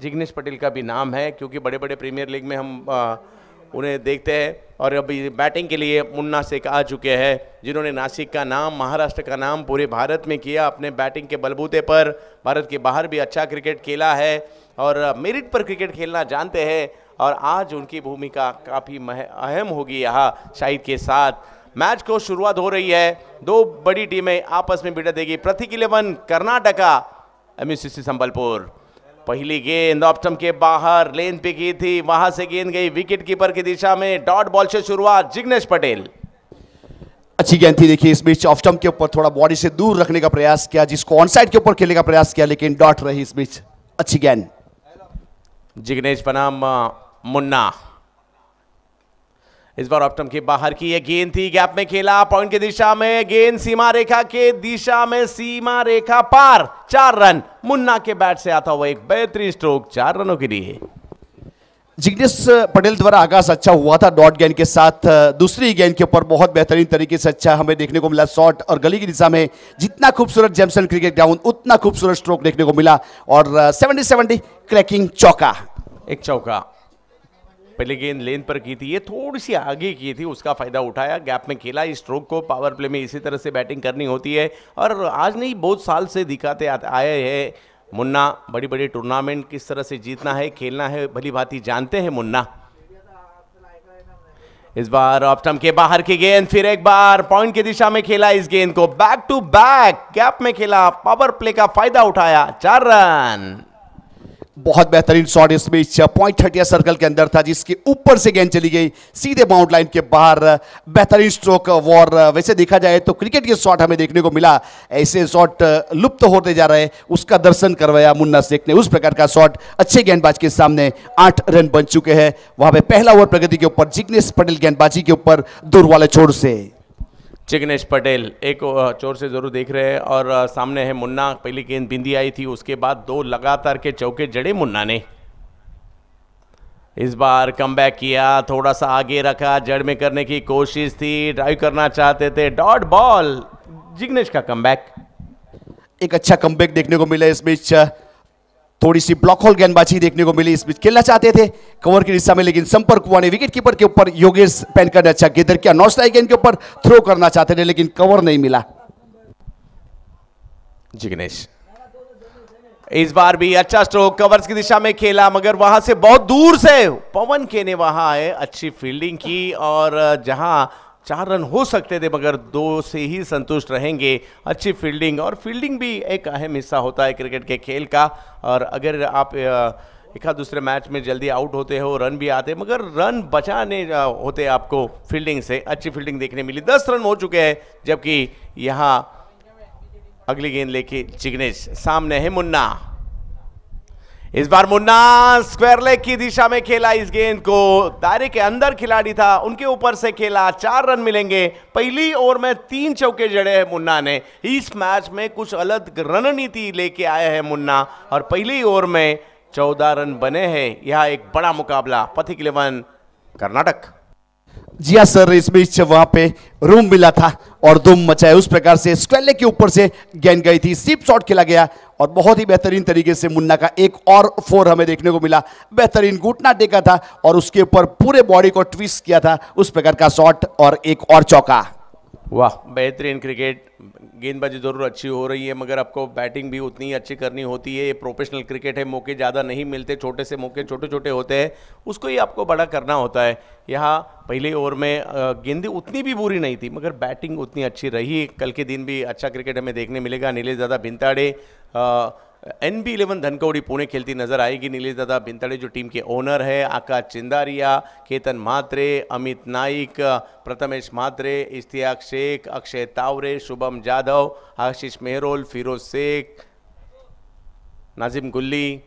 जिग्नेश पटेल का भी नाम है, क्योंकि बड़े बड़े प्रीमियर लीग में हम उन्हें देखते हैं। और अभी बैटिंग के लिए मुन्ना शेख आ चुके हैं, जिन्होंने नासिक का नाम, महाराष्ट्र का नाम पूरे भारत में किया अपने बैटिंग के बलबूते पर। भारत के बाहर भी अच्छा क्रिकेट खेला है और मेरिट पर क्रिकेट खेलना जानते हैं, और आज उनकी भूमिका काफ़ी अहम होगी यहाँ शाहिद के साथ। मैच को शुरुआत हो रही है, दो बड़ी टीमें आपस में भिड़ देगी। प्रतीक 11 कर्नाटका, MUCC संबलपुर। पहली गेंद ऑफ स्टंप के बाहर लेन पे की थी, वहां से गेंद गई विकेट कीपर की दिशा में। डॉट बॉल से शुरुआत, जिग्नेश पटेल। अच्छी गेंद थी। देखिए इस बीच ऑफ स्टंप के ऊपर थोड़ा बॉडी से दूर रखने का प्रयास किया, जिसको ऑन साइड के ऊपर खेलने का प्रयास किया, लेकिन डॉट रही इस बीच। अच्छी गेंद। जिग्नेश बनाम मुन्ना। इस बार ऑफ स्टंप के बाहर की यह गेंद थी, गैप में खेला, पॉइंट की दिशा में गेंद, सीमा रेखा के दिशा में, सीमा रेखा पार। 4 रन मुन्ना के बैट से आता हुआ एक बेहतरीन स्ट्रोक 4 रनों के लिए। जिग्नेश पटेल द्वारा आगाज अच्छा हुआ था डॉट गेंद के साथ। दूसरी गेंद के ऊपर बहुत बेहतरीन तरीके से अच्छा हमें देखने को मिला शॉट, और गली की दिशा में जितना खूबसूरत जेमसन क्रिकेट ग्राउंड उतना खूबसूरत स्ट्रोक देखने को मिला, और 70-70 क्रैकिंग चौका। एक चौका। पहले गेंद लेन पर की थी, ये थोड़ी सी आगे की थी, उसका फायदा उठाया, गैप में खेला। इस स्ट्रोक को पावर प्ले में इसी तरह से बैटिंग करनी होती है, और आज नहीं बहुत साल से दिखाते आए हैं मुन्ना। बड़ी बड़ी टूर्नामेंट किस तरह से जीतना है, खेलना है, भली भांति जानते हैं मुन्ना। इस बार ऑफ स्टंप के बाहर की गेंद, फिर एक बार पॉइंट की दिशा में खेला इस गेंद को, बैक टू बैक गैप में खेला, पावर प्ले का फायदा उठाया, 4 रन। बहुत बेहतरीन शॉट इस बीच पॉइंट 30 सर्कल के अंदर था, जिसके ऊपर से गेंद चली गई सीधे बाउंड लाइन के बाहर। बेहतरीन स्ट्रोक। और वैसे देखा जाए तो क्रिकेट के शॉट हमें देखने को मिला, ऐसे शॉट लुप्त होते जा रहे हैं, उसका दर्शन करवाया मुन्ना शेख ने। उस प्रकार का शॉट अच्छे गेंदबाज के सामने 8 रन बन चुके हैं। वहां पे पहला ओवर प्रगति के ऊपर जिग्नेश पटेल गेंदबाजी के ऊपर दूर वाले छोर से। जिग्नेश पटेल एक चोर से जरूर देख रहे हैं, और सामने है मुन्ना। पहली गेंद बिंदी आई थी, उसके बाद 2 लगातार के चौके जड़े मुन्ना ने। इस बार कमबैक किया, थोड़ा सा आगे रखा, जड़ में करने की कोशिश थी, ड्राइव करना चाहते थे, डॉट बॉल। जिग्नेश का कमबैक। एक अच्छा कमबैक देखने को मिला इस बीच। थोड़ी सी ब्लॉक होल गेंदबाजी देखने को मिली। इस बीच खेलना चाहते थे कवर की दिशा में, लेकिन संपर्क हुआ नहीं। विकेट कीपर के ऊपर योगेश पेनकर ने अच्छा गेंदर किया, नॉन स्ट्राइक गेंद के ऊपर थ्रो करना चाहते थे, लेकिन कवर नहीं मिला। जिग्नेश इस बार भी अच्छा स्ट्रोक, कवर्स की दिशा में खेला, मगर वहां से बहुत दूर से पवन के ने वहां आए, अच्छी फील्डिंग की, और जहां 4 रन हो सकते थे मगर 2 से ही संतुष्ट रहेंगे। अच्छी फील्डिंग, और फील्डिंग भी एक अहम हिस्सा होता है क्रिकेट के खेल का। और अगर आप एक आध दूसरे मैच में जल्दी आउट होते हो, रन भी आते, मगर रन बचाने होते आपको फील्डिंग से। अच्छी फील्डिंग देखने मिली। 10 रन हो चुके हैं, जबकि यहाँ अगली गेंद लेके जिग्नेश, सामने है मुन्ना। इस बार मुन्ना स्क्वायर लेग की दिशा में खेला इस गेंद को, दायरे के अंदर खिलाड़ी था, उनके ऊपर से खेला, 4 रन मिलेंगे। पहली ओवर में 3 चौके जड़े हैं मुन्ना ने। इस मैच में कुछ अलग रणनीति लेके आए हैं मुन्ना, और पहली ओवर में 14 रन बने हैं। यह एक बड़ा मुकाबला। प्रतीक 11 कर्नाटक। जी हाँ सर, इस बीच वहां पे रूम मिला था और धूम मचाया। उस प्रकार से स्क्वायर लेग के ऊपर से गेंद गई थी, सीप शॉट खेला गया, और बहुत ही बेहतरीन तरीके से मुन्ना का एक और 4 हमें देखने को मिला। बेहतरीन घुटना टेका था और उसके ऊपर पूरे बॉडी को ट्विस्ट किया था, उस प्रकार का शॉट, और एक और चौका। वाह, बेहतरीन क्रिकेट। गेंदबाजी जरूर अच्छी हो रही है, मगर आपको बैटिंग भी उतनी ही अच्छी करनी होती है। ये प्रोफेशनल क्रिकेट है, मौके ज़्यादा नहीं मिलते, छोटे से मौके छोटे छोटे होते हैं, उसको ही आपको बड़ा करना होता है। यहाँ पहले ओवर में गेंदें उतनी भी बुरी नहीं थी, मगर बैटिंग उतनी अच्छी रही। कल के दिन भी अच्छा क्रिकेट हमें देखने मिलेगा। नीलेश दादा भिंताड़े, NB11 धनकौड़ी पुणे खेलती नजर आएगी। नीलेश दादा भिंताड़े जो टीम के ओनर है, आकाश चिंदारिया, केतन म्हात्रे, अमित नाइक, प्रथमेश म्हात्रे, इश्तियाक शेख, अक्षय तावरे, शुभम जाधव, आशीष मेहरोल, फिरोज शेख, नाजिम गुल्ली,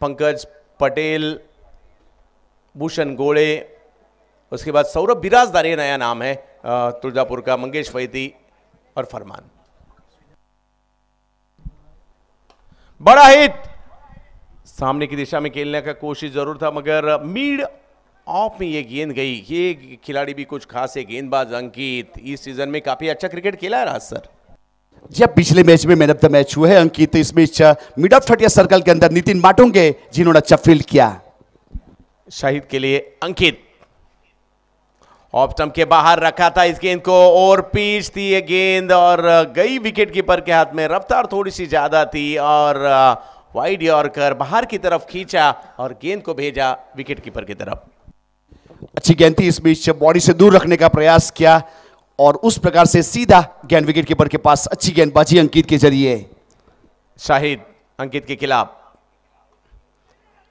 पंकज पटेल, भूषण गोड़े, उसके बाद सौरभ बिराजदार, ये नया नाम है तुलजापुर का, मंगेश वैदी और फरमान। बड़ा हिट, सामने की दिशा में खेलने का कोशिश जरूर था, मगर मिड ऑफ में ये गेंद गई। ये खिलाड़ी भी कुछ खास है, गेंदबाज अंकित, इस सीजन में काफी अच्छा क्रिकेट खेला है राज सर। जब पिछले मैच में मैन ऑफ द मैच हुए हैं अंकित, इस मैच मिड ऑफ 30 सर्कल के अंदर नितिन माटुंगे जिन्होंने अच्छा फील्ड किया। शाहिद के लिए अंकित ऑफ स्टंप के बाहर रखा था इस गेंद को और पिच थी ये गेंद और गई विकेट कीपर के हाथ में। रफ्तार थोड़ी सी ज्यादा थी और वाइड यॉर्कर बाहर की तरफ खींचा और गेंद को भेजा विकेट कीपर की तरफ। अच्छी गेंद थी, इस बीच बॉडी से दूर रखने का प्रयास किया और उस प्रकार से सीधा गेंद विकेट कीपर के पास। अच्छी गेंदबाजी अंकित के जरिए। शाहिद अंकित के खिलाफ,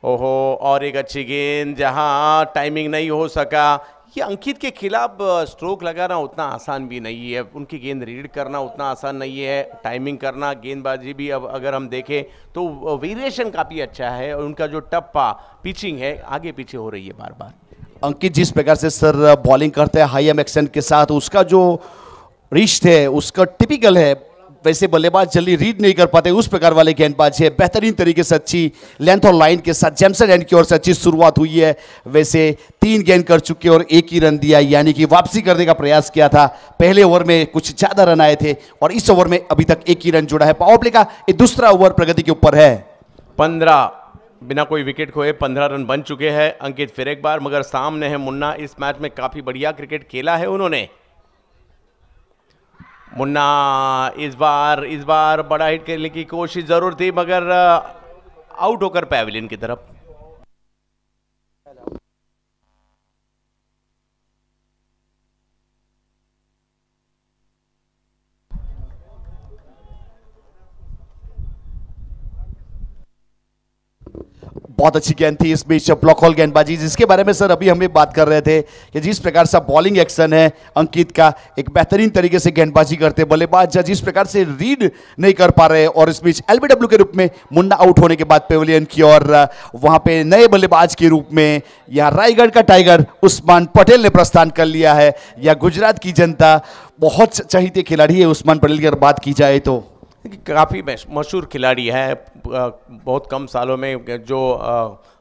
ओहो और एक अच्छी गेंद जहां टाइमिंग नहीं हो सका। ये अंकित के खिलाफ स्ट्रोक लगाना उतना आसान भी नहीं है, उनकी गेंद रीड करना उतना आसान नहीं है, टाइमिंग करना, गेंदबाजी भी। अब अगर हम देखें तो वेरिएशन काफ़ी अच्छा है और उनका जो टप्पा पिचिंग है आगे पीछे हो रही है बार बार। अंकित जिस प्रकार से सर बॉलिंग करते हैं हाई एम एक्सेंट के साथ, उसका जो रिस्ट है उसका टिपिकल है। वैसे बल्लेबाज जल्दी रीड नहीं कर पाते, उस प्रकार वाले गेंदबाज है। बेहतरीन तरीके से अच्छी लेंथ और लाइन के साथ जेमसन एंड की ओर से अच्छी शुरुआत हुई है। वैसे 3 गेंद कर चुके और 1 ही रन दिया, यानी कि वापसी करने का प्रयास किया था। पहले ओवर में कुछ ज्यादा रन आए थे और इस ओवर में अभी तक 1 ही रन जुड़ा है। पावर प्ले का ये दूसरा ओवर प्रगति के ऊपर है। 15 बिना कोई विकेट खोए 15 रन बन चुके हैं अंकित फिर एक बार, मगर सामने है मुन्ना। इस मैच में काफी बढ़िया क्रिकेट खेला है उन्होंने। मुन्ना इस बार बड़ा हिट करने की कोशिश जरूर थी मगर आउट होकर पैविलियन की तरफ। बहुत अच्छी गेंद थी इस बीच ब्लॉक होल गेंदबाजी, जिसके बारे में सर अभी हमें बात कर रहे थे कि जिस प्रकार से बॉलिंग एक्शन है अंकित का, एक बेहतरीन तरीके से गेंदबाजी करते बल्लेबाज जिस प्रकार से रीड नहीं कर पा रहे। और इस बीच एलबीडब्ल्यू के रूप में मुन्ना आउट होने के बाद पेविलियन की और वहां पे नए बल्लेबाज के रूप में यहाँ रायगढ़ का टाइगर उस्मान पटेल ने प्रस्थान कर लिया है। या गुजरात की जनता बहुत चहेते खिलाड़ी है उस्मान पटेल की अगर बात की जाए तो। काफ़ी मशहूर खिलाड़ी है, बहुत कम सालों में जो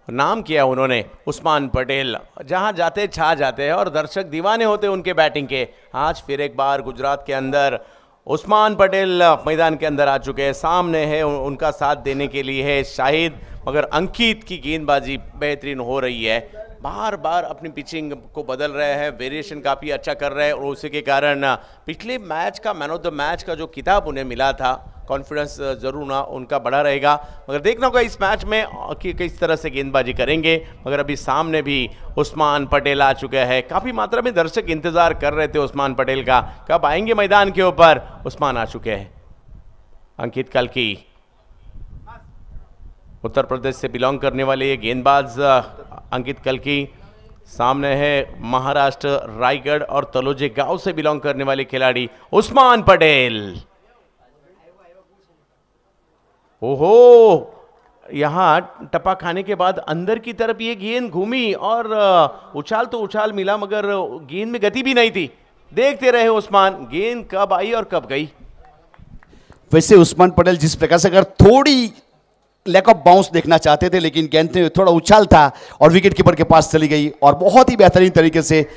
नाम किया उन्होंने उस्मान पटेल, जहां जाते छा जाते हैं और दर्शक दीवाने होते हैं उनके बैटिंग के। आज फिर एक बार गुजरात के अंदर उस्मान पटेल मैदान के अंदर आ चुके हैं। सामने है उनका साथ देने के लिए है शाहिद, मगर अंकित की गेंदबाजी बेहतरीन हो रही है। बार बार अपनी पिचिंग को बदल रहे हैं, वेरिएशन काफ़ी अच्छा कर रहे हैं और उसी के कारण पिछले मैच का मैन ऑफ द मैच का जो खिताब उन्हें मिला था, कॉन्फिडेंस जरूर ना उनका बढ़ा रहेगा। मगर देखना होगा इस मैच में कि किस तरह से गेंदबाजी करेंगे। मगर अभी सामने भी उस्मान पटेल आ चुके हैं। काफ़ी मात्रा में दर्शक इंतजार कर रहे थे उस्मान पटेल का, कब आएंगे मैदान के ऊपर। उस्मान आ चुके हैं। अंकित कल्की उत्तर प्रदेश से बिलोंग करने वाले ये गेंदबाज अंकित कल्की, सामने है महाराष्ट्र रायगढ़ और तलोजे गांव से बिलोंग करने वाले खिलाड़ी उस्मान पटेल। ओहो, यहां टपा खाने के बाद अंदर की तरफ ये गेंद घूमी और उछाल तो उछाल मिला मगर गेंद में गति भी नहीं थी। देखते रहे उस्मान गेंद कब आई और कब गई। वैसे उस्मान पटेल जिस प्रकार से अगर थोड़ी लैक ऑफ बाउंस देखना चाहते थे, लेकिन गेंद में थोड़ा उछाल था और विकेट कीपर के पास चली गई और बहुत ही बेहतरीन तरीके से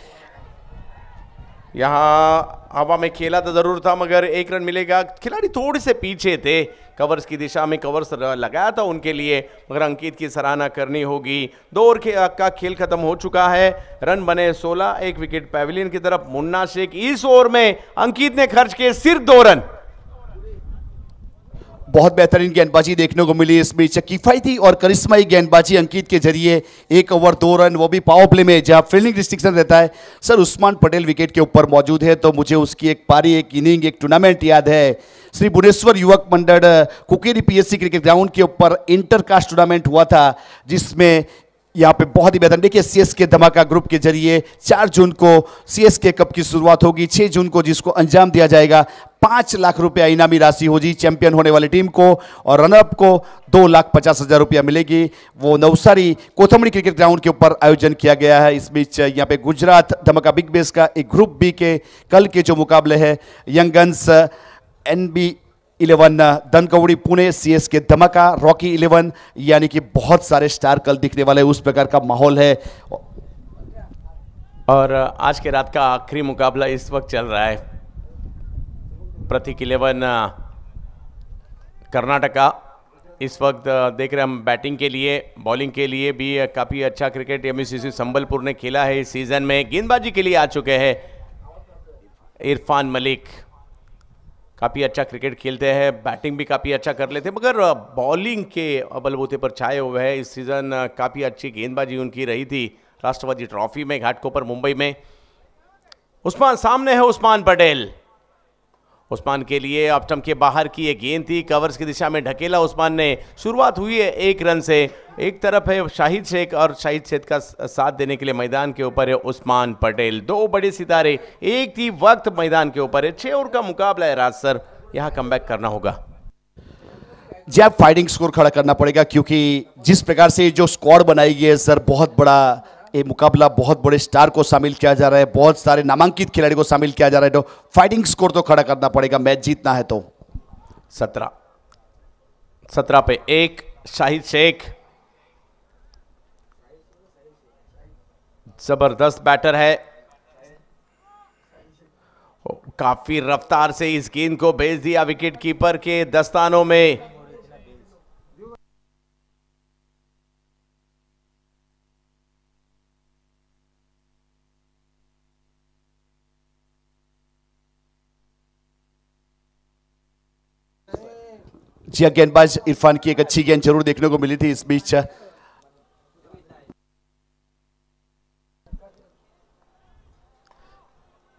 यहां हवा में खेला तो जरूर था मगर 1 रन मिलेगा। खिलाड़ी थोड़े से पीछे थे, कवर्स की दिशा में कवर्स लगाया था उनके लिए, मगर अंकित की सराहना करनी होगी। 2 ओवर का खेल खत्म हो चुका है, रन बने 16, 1 विकेट पैविलियन की तरफ। मुन्ना शेख इस ओवर में अंकित ने खर्च किए सिर्फ 2 रन। बहुत बेहतरीन गेंदबाजी देखने को मिली इस बीच, किफायती और करिश्माई गेंदबाजी अंकित के जरिए। 1 ओवर 2 रन, वो भी पावर प्ले में जहां फील्डिंग रिस्ट्रिक्शन रहता है। सर उस्मान पटेल विकेट के ऊपर मौजूद है तो मुझे उसकी एक पारी, एक इनिंग, एक टूर्नामेंट याद है। श्री भुवनेश्वर युवक मंडल कुकेरी पीएससी क्रिकेट ग्राउंड के ऊपर इंटरकास्ट टूर्नामेंट हुआ था, जिसमें यहाँ पे बहुत ही बेहतर देखिए सीएसके धमाका ग्रुप के जरिए 4 जून को सीएसके कप की शुरुआत होगी, 6 जून को जिसको अंजाम दिया जाएगा। 5 लाख रुपया इनामी राशि होगी चैंपियन होने वाली टीम को और रनअप को 2,50,000 रुपया मिलेगी। वो नवसारी कोथमड़ी क्रिकेट ग्राउंड के ऊपर आयोजन किया गया है। इस बीच यहाँ पे गुजरात धमाका बिग बेस का एक ग्रुप बी के कल के जो मुकाबले है, यंगन्स NB11 धनकवड़ी पुणे, सीएसके धमाका रॉकी 11, यानी कि बहुत सारे स्टार कल दिखने वाले उस प्रकार का माहौल है। और आज के रात का आखिरी मुकाबला इस वक्त चल रहा है। प्रतीक 11 कर्नाटका इस वक्त देख रहे हैं हम, बैटिंग के लिए बॉलिंग के लिए भी काफ़ी अच्छा क्रिकेट एमयूसीसी संबलपुर ने खेला है इस सीज़न में। गेंदबाजी के लिए आ चुके हैं इरफान मलिक, काफ़ी अच्छा क्रिकेट खेलते हैं, बैटिंग भी काफ़ी अच्छा कर लेते हैं, मगर बॉलिंग के बलबूते पर छाए हुए हैं इस सीज़न। काफ़ी अच्छी गेंदबाजी उनकी रही थी राष्ट्रपति ट्रॉफी में, घाटकोपर मुंबई में। उस्मान सामने है, उस्मान पटेल। उस्मान के लिए ऑफ स्टंप के बाहर की ये गेंद थी, कवर्स की दिशा में ढकेला उस्मान ने। शुरुआत हुई है 1 रन से। एक तरफ है शाहिद शेख और शाहिद शेख का साथ देने के लिए मैदान के ऊपर है उस्मान पटेल। 2 बड़े सितारे एक ही वक्त मैदान के ऊपर है। 6 ओवर का मुकाबला है राज सर, यहां कमबैक करना होगा। जी, आप फाइटिंग स्कोर खड़ा करना पड़ेगा, क्योंकि जिस प्रकार से जो स्क्वाड बनाई गई है सर, बहुत बड़ा ये मुकाबला, बहुत बड़े स्टार को शामिल किया जा रहा है, बहुत सारे नामांकित खिलाड़ी को शामिल किया जा रहा है, तो फाइटिंग स्कोर तो खड़ा करना पड़ेगा, मैच जीतना है तो। 17 पे 1 शाहिद शेख, जबरदस्त बैटर है, काफी रफ्तार से इस गेंद को भेज दिया विकेट कीपर के दस्तानों में। जी, गेंदबाज इरफान की एक अच्छी गेंद जरूर देखने को मिली थी इस बीच।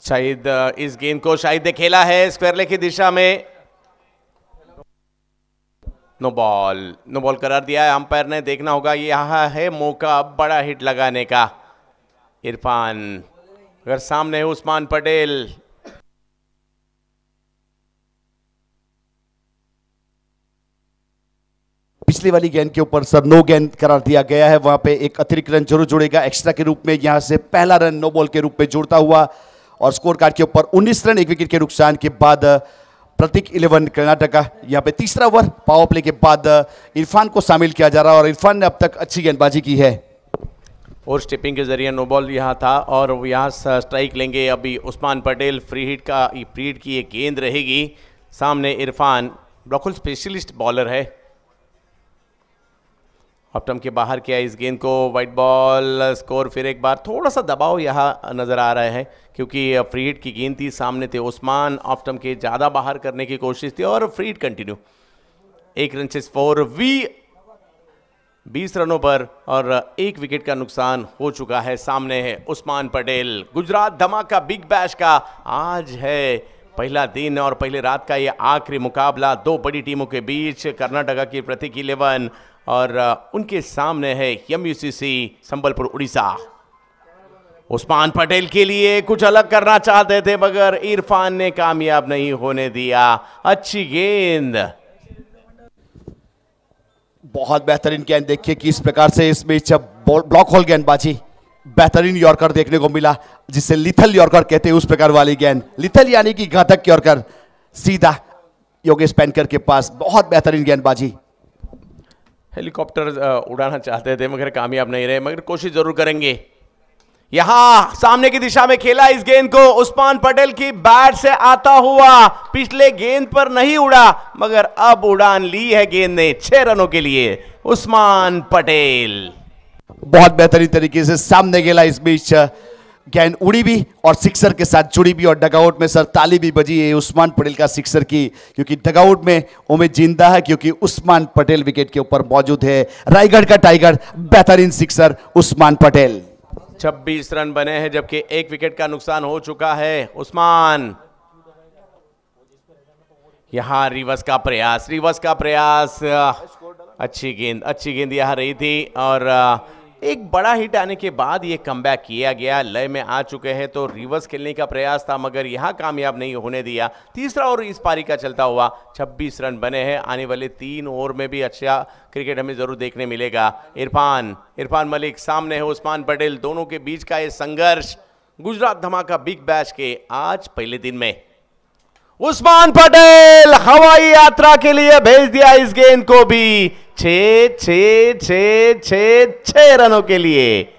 शाहिद, इस गेंद को शाहिद ने खेला है स्क्वायर लेग की दिशा में। नो बॉल करार दिया है अंपायर ने। देखना होगा, यहां है मौका बड़ा हिट लगाने का। इरफान, अगर सामने है उस्मान पटेल, पिछली वाली गेंद के ऊपर सर नो गेंद करार दिया गया है, वहां पे एक अतिरिक्त रन जरूर जुड़ेगा एक्स्ट्रा के रूप में। यहां से पहला रन नो बॉल के रूप में जुड़ता हुआ, और स्कोर कार्ड के ऊपर 19 रन 1 विकेट के नुकसान के बाद प्रतीक 11 कर्नाटका। यहां पे तीसरा ओवर पावर प्ले के बाद इरफान को शामिल किया जा रहा है, और इरफान ने अब तक अच्छी गेंदबाजी की है। और स्टेपिंग के जरिए नो बॉल यहां था, और यहां स्ट्राइक लेंगे अभी उस्मान पटेल। फ्री हिट की ये गेंद रहेगी। सामने इरफान, बिल्कुल स्पेशलिस्ट बॉलर है। ऑफ स्टंप के बाहर किया इस गेंद को, वाइट बॉल। स्कोर फिर एक बार थोड़ा सा दबाव यहाँ नजर आ रहा है, क्योंकि फ्री हिट की गेंद थी, सामने थे उस्मान। ऑफ स्टंप के ज़्यादा बाहर करने की कोशिश थी, और फ्री हिट कंटिन्यू। 1 रन से 4 20 रनों पर, और 1 विकेट का नुकसान हो चुका है। सामने है उस्मान पटेल। गुजरात धमाका बिग बैश का आज है पहला दिन और पहले रात का ये आखिरी मुकाबला 2 बड़ी टीमों के बीच। कर्नाटका की प्रतीक 11 और उनके सामने है एमयूसीसी संबलपुर उड़ीसा। उस्मान पटेल के लिए कुछ अलग करना चाहते थे, मगर इरफान ने कामयाब नहीं होने दिया। अच्छी गेंद, बहुत बेहतरीन गेंद। देखिए किस प्रकार से इस बीच ब्लॉक होल गेंदबाजी, बेहतरीन यॉर्कर देखने को मिला, जिसे लिथल यॉर्कर कहते हैं, उस प्रकार वाली गेंद। लिथल यानी कि घातक यॉर्कर, सीधा योगेश पैनकर के पास। बहुत बेहतरीन गेंदबाजी। हेलीकॉप्टर उड़ाना चाहते थे, मगर कामयाब नहीं रहे, मगर कोशिश जरूर करेंगे। यहां सामने की दिशा में खेला इस गेंद को, उस्मान पटेल की बैट से आता हुआ। पिछले गेंद पर नहीं उड़ा, मगर अब उड़ान ली है गेंद ने 6 रनों के लिए। उस्मान पटेल बहुत बेहतरीन तरीके से सामने गेला। इस बीच गेंद उड़ी भी और सिक्सर के साथ जुड़ी भी, और डगआउट में सर ताली भी बजी है उस्मान पटेल का सिक्सर की, क्योंकि डगआउट में उम्मीद जिंदा है, क्योंकि उस्मान पटेल विकेट के ऊपर मौजूद है। रायगढ़ का टाइगर, बेहतरीन सिक्सर उस्मान पटेल। 26 रन बने हैं, जबकि 1 विकेट का नुकसान हो चुका है। उस्मान, यहां रिवर्स का प्रयास। अच्छी गेंद यहां रही थी, और एक बड़ा हिट आने के बाद ये कमबैक किया गया। लय में आ चुके हैं, तो रिवर्स खेलने का प्रयास था, मगर यहां कामयाब नहीं होने दिया। तीसरा ओवर इस पारी का चलता हुआ 26 रन बने हैं। आने वाले 3 ओवर में भी अच्छा क्रिकेट हमें जरूर देखने मिलेगा। इरफान मलिक, सामने है उस्मान पटेल। दोनों के बीच का ये संघर्ष गुजरात धमाका बिग बैश के आज पहले दिन में। उस्मान पटेल हवाई यात्रा के लिए भेज दिया इस गेंद को भी। 6 रनों के लिए।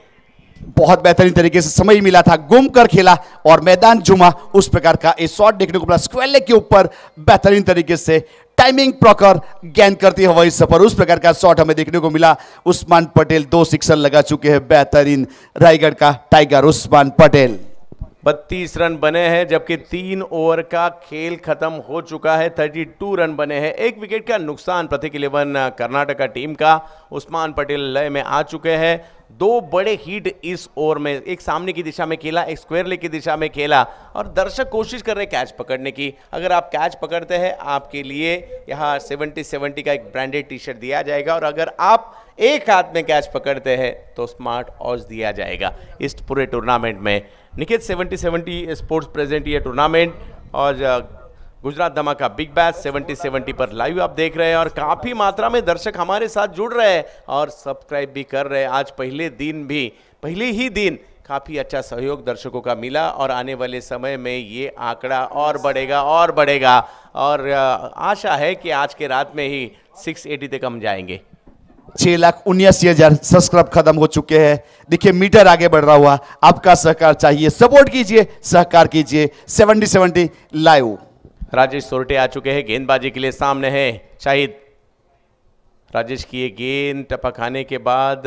बहुत बेहतरीन तरीके से समय मिला था, गुम कर खेला और मैदान जुमा, उस प्रकार का एक शॉट देखने को मिला। स्क्वायर लेग के ऊपर बेहतरीन तरीके से टाइमिंग प्रॉपर गेंद करती है वही सफर, उस प्रकार का शॉट हमें देखने को मिला। उस्मान पटेल 2 सिक्सर लगा चुके हैं, बेहतरीन रायगढ़ का टाइगर उस्मान पटेल। 32 रन बने हैं, जबकि 3 ओवर का खेल खत्म हो चुका है। 32 रन बने हैं, 1 विकेट का नुकसान प्रत्येक 11 कर्नाटका टीम का। उस्मान पटेल लय में आ चुके हैं। 2 बड़े हिट इस ओवर में, एक सामने की दिशा में खेला, एक स्क्वायर लेग की दिशा में खेला, और दर्शक कोशिश कर रहे हैं कैच पकड़ने की। अगर आप कैच पकड़ते हैं, आपके लिए यहाँ 70-70 का एक ब्रांडेड टी शर्ट दिया जाएगा, और अगर आप एक हाथ में कैच पकड़ते हैं तो स्मार्ट वॉच दिया जाएगा इस पूरे टूर्नामेंट में। निखित 70-70 स्पोर्ट्स प्रेजेंट ये टूर्नामेंट, और गुजरात धमाका बिग बैश 70-70 पर लाइव आप देख रहे हैं, और काफ़ी मात्रा में दर्शक हमारे साथ जुड़ रहे हैं और सब्सक्राइब भी कर रहे हैं। आज पहले ही दिन काफ़ी अच्छा सहयोग दर्शकों का मिला, और आने वाले समय में ये आंकड़ा और बढ़ेगा, और आशा है कि आज के रात में ही 680 तक हम जाएंगे। 6,79,000 सब्सक्राइब खत्म हो चुके हैं। देखिए मीटर आगे बढ़ रहा हुआ, आपका सहकार चाहिए, सपोर्ट कीजिए, सहकार कीजिए। 70-70 लाइव। राजेश सोरटे आ चुके हैं गेंदबाजी के लिए, सामने है शाहिद। राजेश की ये गेंद टपक खाने के बाद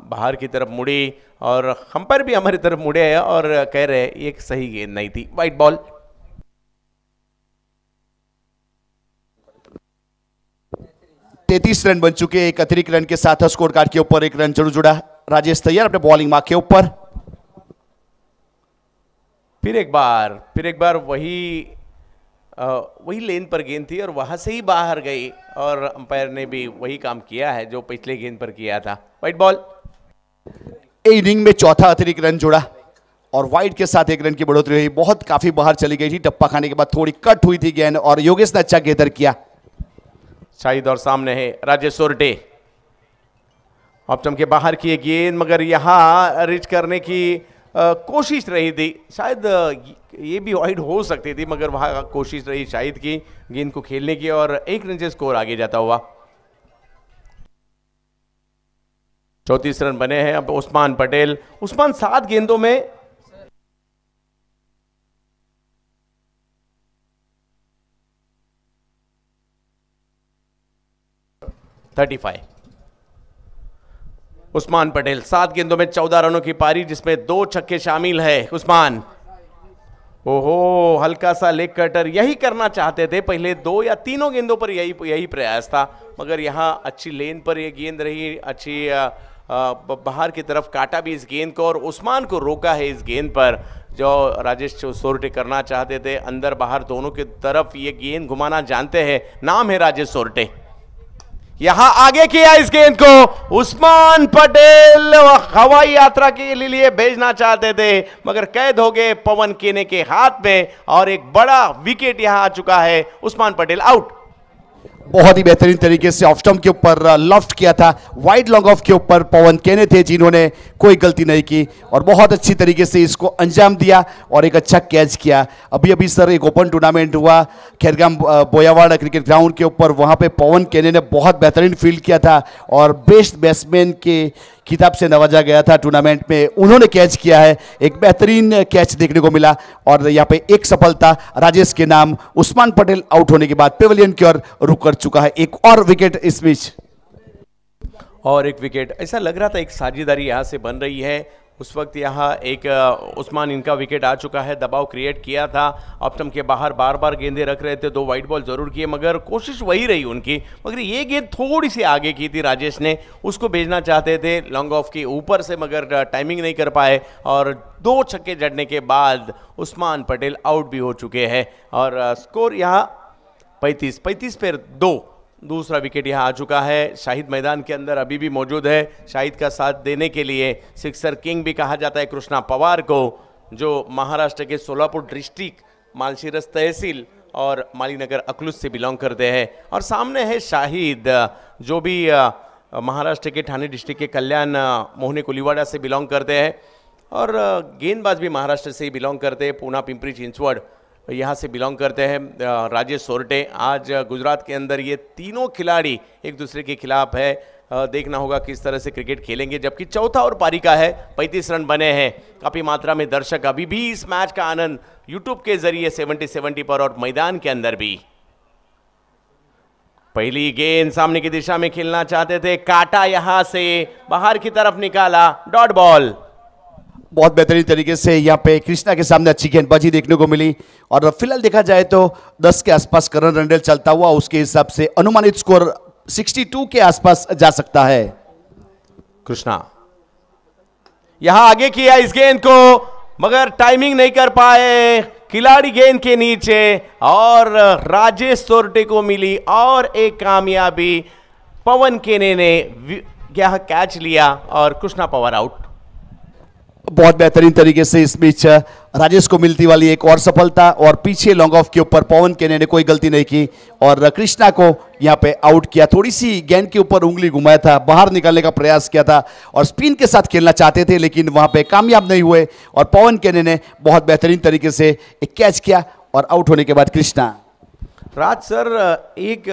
बाहर की तरफ मुड़ी, और अंपायर भी हमारी तरफ मुड़े हैं और कह रहे हैं ये सही गेंद नहीं थी, वाइट बॉल। तैंतीस रन बन चुके, एक अतिरिक्त रन के साथ स्कोर कार्ड के ऊपर 1 रन जरूर जुड़ा। राजेश तैयार अपने बॉलिंग मार्क के ऊपर। फिर एक बार वही लेन पर गेंद थी और वहां से ही बाहर गई, और अंपायर ने भी वही काम किया है जो पिछले गेंद पर किया था, वाइट बॉल। इनिंग में चौथा अतिरिक्त रन जुड़ा, और वाइड के साथ 1 रन की बढ़ोतरी हुई। बहुत काफी बाहर चली गई थी, टप्पा खाने के बाद थोड़ी कट हुई थी गेंद, और योगेश ने अच्छा गेंदर किया। शाहिद और सामने है राजेश सोरटे। ऑप्टम के बाहर की गेंद, मगर यहां रिच करने की कोशिश रही थी, शायद ये भी वाइड हो सकती थी, मगर वहां कोशिश रही शाहिद की गेंद को खेलने की, और 1 रन से स्कोर आगे जाता हुआ। 34 रन बने हैं। अब उस्मान पटेल, 7 गेंदों में 35। उस्मान पटेल 7 गेंदों में 14 रनों की पारी, जिसमें 2 छक्के शामिल है। उस्मान, ओहो, हल्का सा लेग कटर, यही करना चाहते थे पहले 2 या 3 गेंदों पर, यही प्रयास था, मगर यहां अच्छी लेन पर यह गेंद रही, अच्छी बाहर की तरफ काटा भी इस गेंद को, और उस्मान को रोका है इस गेंद पर जो राजेश सोरटे करना चाहते थे। अंदर बाहर दोनों की तरफ ये गेंद घुमाना जानते हैं, नाम है राजेश सोरटे। यहां आगे किया इस गेंद को उस्मान पटेल, हवाई यात्रा के लिए भेजना चाहते थे, मगर कैद हो गए पवन केने के हाथ में, और एक बड़ा विकेट यहां आ चुका है। उस्मान पटेल आउट। बहुत ही बेहतरीन तरीके से ऑफ स्टंप के ऊपर लॉफ्ट किया था, वाइड लॉन्ग ऑफ के ऊपर पवन केने थे जिन्होंने कोई गलती नहीं की, और बहुत अच्छी तरीके से इसको अंजाम दिया और एक अच्छा कैच किया। अभी सर एक ओपन टूर्नामेंट हुआ खेरगाम बोयावाड़ा क्रिकेट ग्राउंड के ऊपर, वहां पे पवन केने ने बहुत बेहतरीन फील्ड किया था और बेस्ट बैट्समैन के खिताब से नवाजा गया था टूर्नामेंट में, उन्होंने कैच किया है, एक बेहतरीन कैच देखने को मिला, और यहाँ पे एक सफलता राजेश के नाम। उस्मान पटेल आउट होने के बाद पेविलियन की ओर रुक कर चुका है। एक और विकेट इस बीच, और एक विकेट, ऐसा लग रहा था एक साझेदारी यहाँ से बन रही है। उस वक्त यहाँ एक उस्मान इनका विकेट आ चुका है, दबाव क्रिएट किया था, ऑप्टम के बाहर बार बार गेंदें रख रहे थे, 2 वाइड बॉल जरूर किए, मगर कोशिश वही रही उनकी, मगर ये गेंद थोड़ी सी आगे की थी, राजेश ने उसको भेजना चाहते थे लॉन्ग ऑफ के ऊपर से, मगर टाइमिंग नहीं कर पाए, और 2 छक्के जड़ने के बाद उस्मान पटेल आउट भी हो चुके हैं, और स्कोर यहाँ 35 पर 2। दूसरा विकेट यहाँ आ चुका है। शाहिद मैदान के अंदर अभी भी मौजूद है, शाहिद का साथ देने के लिए सिक्सर किंग भी कहा जाता है कृष्णा पवार को, जो महाराष्ट्र के सोलापुर डिस्ट्रिक्ट, मालशिरस तहसील और मालीनगर अकलूज से बिलोंग करते हैं। और सामने है शाहिद, जो भी महाराष्ट्र के ठाणे डिस्ट्रिक्ट के कल्याण मोहने कुलीवाड़ा से बिलोंग करते हैं, और गेंदबाज भी महाराष्ट्र से ही बिलोंग करते हैं, पूना पिंपरी चिंचवड यहाँ से बिलोंग करते हैं। राजेश सोरटे, आज गुजरात के अंदर ये तीनों खिलाड़ी एक दूसरे के खिलाफ है, देखना होगा किस तरह से क्रिकेट खेलेंगे, जबकि चौथा और पारी का है। 35 रन बने हैं, काफ़ी मात्रा में दर्शक अभी भी इस मैच का आनंद यूट्यूब के जरिए 70-70 पर और मैदान के अंदर भी। पहली गेंद सामने की दिशा में खेलना चाहते थे, काटा यहां से बाहर की तरफ निकाला, डॉट बॉल। बहुत बेहतरीन तरीके से यहाँ पे कृष्णा के सामने अच्छी गेंदबाजी देखने को मिली और फिलहाल देखा जाए तो 10 के आसपास करंट रन रेट चलता हुआ उसके हिसाब से अनुमानित स्कोर 62 के आसपास जा सकता है। कृष्णा यहां आगे किया इस गेंद को, मगर टाइमिंग नहीं कर पाए खिलाड़ी गेंद के नीचे और राजेश सोरटे को मिली और एक कामयाबी। पवन केने ने यह कैच लिया और कृष्णा पवार आउट। बहुत बेहतरीन तरीके से इस बीच राजेश को मिलती वाली एक और सफलता और पीछे लॉन्ग ऑफ के ऊपर पवन केने ने कोई गलती नहीं की और कृष्णा को यहां पे आउट किया। थोड़ी सी गेंद के ऊपर उंगली घुमाया था, बाहर निकालने का प्रयास किया था और स्पिन के साथ खेलना चाहते थे लेकिन वहां पे कामयाब नहीं हुए और पवन केने ने बहुत बेहतरीन तरीके से एक कैच किया और आउट होने के बाद कृष्णा। राज सर एक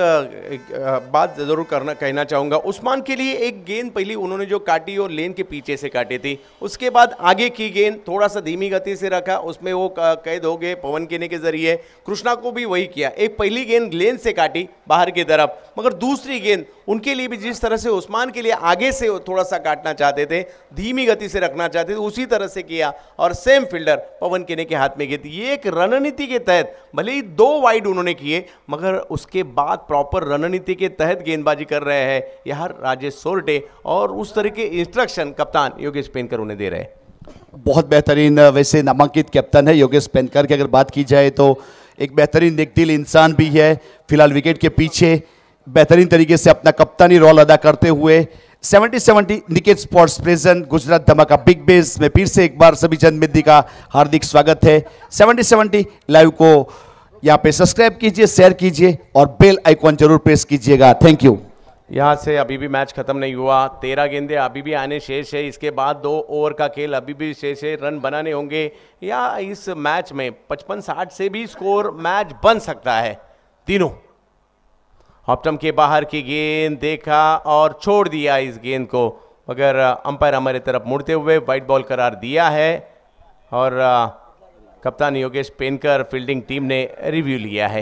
बात जरूर कहना चाहूंगा, उस्मान के लिए एक गेंद पहली उन्होंने जो काटी और लेन के पीछे से काटी थी, उसके बाद आगे की गेंद थोड़ा सा धीमी गति से रखा, उसमें वो कैद हो गए पवन केने के जरिए। कृष्णा को भी वही किया, एक पहली गेंद लेन से काटी बाहर की तरफ, मगर दूसरी गेंद उनके लिए भी जिस तरह से उस्मान के लिए आगे से थोड़ा सा काटना चाहते थे, धीमी गति से रखना चाहते थे, उसी तरह से किया और सेम फील्डर पवन केने के हाथ में गेंद। ये एक रणनीति के तहत भले ही 2 वाइड उन्होंने किए मगर उसके बाद प्रॉपर रणनीति के तहत गेंदबाजी कर रहे हैं यह राजेश सोरटे और उस तरह के इंस्ट्रक्शन कप्तान योगेश पेनकर उन्हें दे रहे हैं। बहुत बेहतरीन वैसे नामांकित कैप्टन है योगेश पेनकर की अगर बात की जाए तो एक बेहतरीन नेकदिल इंसान भी है। फिलहाल विकेट के पीछे बेहतरीन तरीके से अपना कप्तानी रोल अदा करते हुए 70-70 निकेत स्पोर्ट्स प्रेजेंट गुजरात धमाका बिग बेस में फिर से एक बार सभी जनमित्र का हार्दिक स्वागत है। 70-70 लाइव को यहाँ पे सब्सक्राइब कीजिए, शेयर कीजिए और बेल आइकॉन जरूर प्रेस कीजिएगा। Thank you. यहाँ से अभी भी मैच खत्म नहीं हुआ, 13 गेंदें अभी भी आने शेष है, इसके बाद 2 ओवर का खेल अभी भी शेष है, रन बनाने होंगे या इस मैच में 55-60 से भी स्कोर मैच बन सकता है। तीनों ऑप्टम के बाहर की गेंद देखा और छोड़ दिया इस गेंद को, मगर अंपायर हमारे तरफ मुड़ते हुए वाइड बॉल करार दिया है और कप्तान योगेश पेनकर फील्डिंग टीम ने रिव्यू लिया है।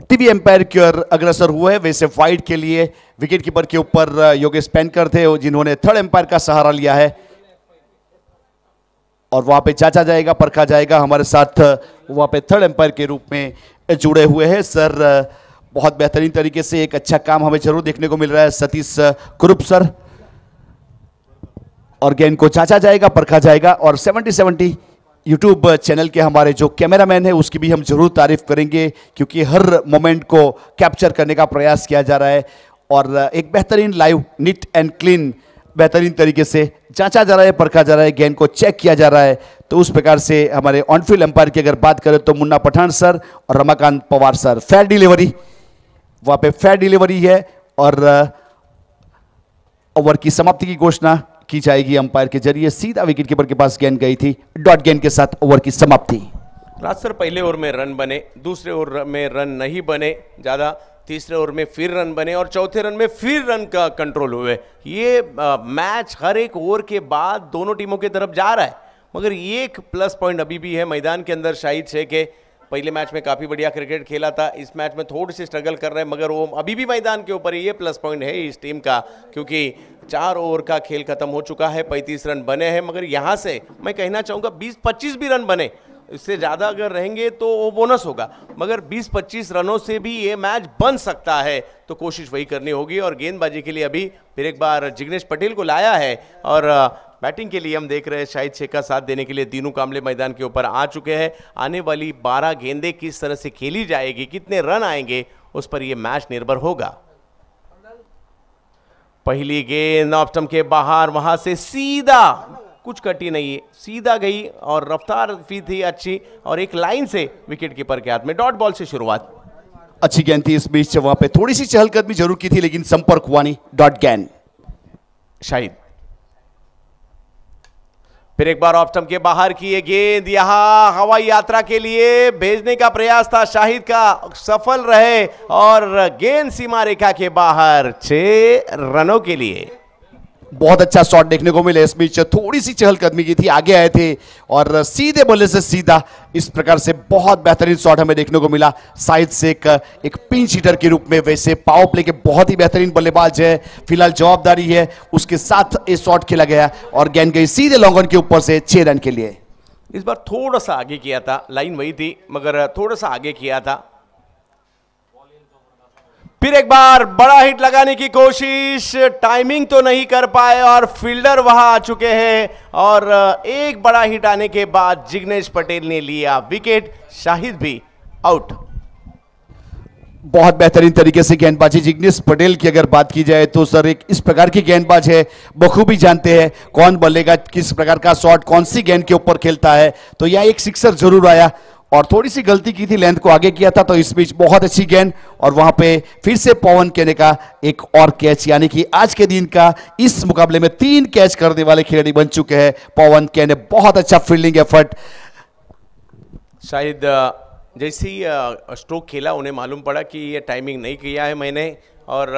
टीवी एम्पायर की ओर अग्रसर हुए। वैसे वाइड के लिए विकेट कीपर के ऊपर योगेश पेनकर थे जिन्होंने थर्ड एम्पायर का सहारा लिया है और वहां पे जांचा जाएगा, परखा जाएगा। हमारे साथ वहां पे थर्ड एम्पायर के रूप में जुड़े हुए हैं सर। बहुत बेहतरीन तरीके से एक अच्छा काम हमें जरूर देखने को मिल रहा है सतीश कुरुप सर और गेंद को जांचा जाएगा, परखा जाएगा और 70-70 यूट्यूब चैनल के हमारे जो कैमरामैन है उसकी भी हम जरूर तारीफ करेंगे क्योंकि हर मोमेंट को कैप्चर करने का प्रयास किया जा रहा है और एक बेहतरीन लाइव नीट एंड क्लीन बेहतरीन तरीके से जांचा जा रहा है, परखा जा रहा है, गेंद को चेक किया जा रहा है। तो उस प्रकार से हमारे ऑनफील्ड एम्पायर की अगर बात करें तो मुन्ना पठान सर और Ramakant Pawar sir. Fair delivery, वहां पे फेयर डिलीवरी है और ओवर की समाप्ति की घोषणा की जाएगी अंपायर के जरिए। सीधा विकेट कीपर के पास गेंद गई थी, डॉट गेंद के साथ ओवर की समाप्ति। राज सर पहले ओवर में रन बने, दूसरे ओवर में रन नहीं बने ज़्यादा, तीसरे ओवर में फिर रन बने और चौथे रन में फिर रन का कंट्रोल हुए। ये मैच हर एक ओवर के बाद दोनों टीमों की तरफ जा रहा है, मगर ये एक प्लस पॉइंट अभी भी है मैदान के अंदर शाहिद शेख के। पहले मैच में काफ़ी बढ़िया क्रिकेट खेला था, इस मैच में थोड़ी सी स्ट्रगल कर रहे हैं मगर वो अभी भी मैदान के ऊपर ये प्लस पॉइंट है इस टीम का क्योंकि 4 ओवर का खेल खत्म हो चुका है, 35 रन बने हैं। मगर यहाँ से मैं कहना चाहूँगा 20-25 भी रन बने, इससे ज़्यादा अगर रहेंगे तो वो बोनस होगा, मगर 20-25 रनों से भी ये मैच बन सकता है तो कोशिश वही करनी होगी। और गेंदबाजी के लिए अभी फिर एक बार जिग्नेश पटेल को लाया है और बैटिंग के लिए हम देख रहे हैं शाहिद शेख का साथ देने के लिए दीनू कामले मैदान के ऊपर आ चुके हैं। आने वाली 12 गेंदें किस तरह से खेली जाएगी, कितने रन आएंगे, उस पर यह मैच निर्भर होगा। पहली गेंद ऑफ स्टंप के बाहर, वहां से सीधा, कुछ कटी नहीं है, सीधा गई और रफ्तार भी थी अच्छी और एक लाइन से विकेट कीपर के हाथ में। डॉट बॉल से शुरुआत, अच्छी गेंद थी। इस बीच वहां पे थोड़ी सी चहलकदमी जरूर की थी लेकिन संपर्क हुआ नहीं, डॉट गेंद। शाहिद फिर एक बार ऑफ स्टंप के बाहर की ये गेंद यहां हवाई यात्रा के लिए भेजने का प्रयास था शाहिद का, सफल रहे और गेंद सीमा रेखा के बाहर 6 रनों के लिए। बहुत अच्छा शॉट देखने को मिला। इस बीच थोड़ी सी चहलकदमी की थी, आगे आए थे और सीधे बल्ले से सीधा इस प्रकार से बहुत बेहतरीन शॉट हमें देखने को मिला साइड से एक पिंच हिटर के रूप में। वैसे पावर प्ले के बहुत ही बेहतरीन बल्लेबाज है, फिलहाल जवाबदारी है उसके साथ ये शॉट खेला गया और गेंद गई सीधे लॉन्ग ऑन के ऊपर से 6 रन के लिए। इस बार थोड़ा सा आगे किया था, लाइन वही थी मगर थोड़ा सा आगे किया था। फिर एक बार बड़ा हिट लगाने की कोशिश, टाइमिंग तो नहीं कर पाए और फील्डर वहां आ चुके हैं और एक बड़ा हिट आने के बाद जिग्नेश पटेल ने लिया विकेट, शाहिद भी आउट। बहुत बेहतरीन तरीके से गेंदबाजी जिग्नेश पटेल की अगर बात की जाए तो सर एक इस प्रकार की गेंदबाज है, बखूबी जानते हैं कौन बल्लेगा, किस प्रकार का शॉट कौन सी गेंद के ऊपर खेलता है। तो यह एक सिक्सर जरूर आया और थोड़ी सी गलती की थी, लेंथ को आगे किया था। तो इस बीच बहुत अच्छी गेंद और वहां पे फिर से पवन केने का एक और कैच, यानी कि आज के दिन का इस मुकाबले में 3 कैच करने वाले खिलाड़ी बन चुके हैं पवन केने। बहुत अच्छा फील्डिंग एफर्ट। शायद जैसे ही स्ट्रोक खेला उन्हें मालूम पड़ा कि ये टाइमिंग नहीं किया है मैंने और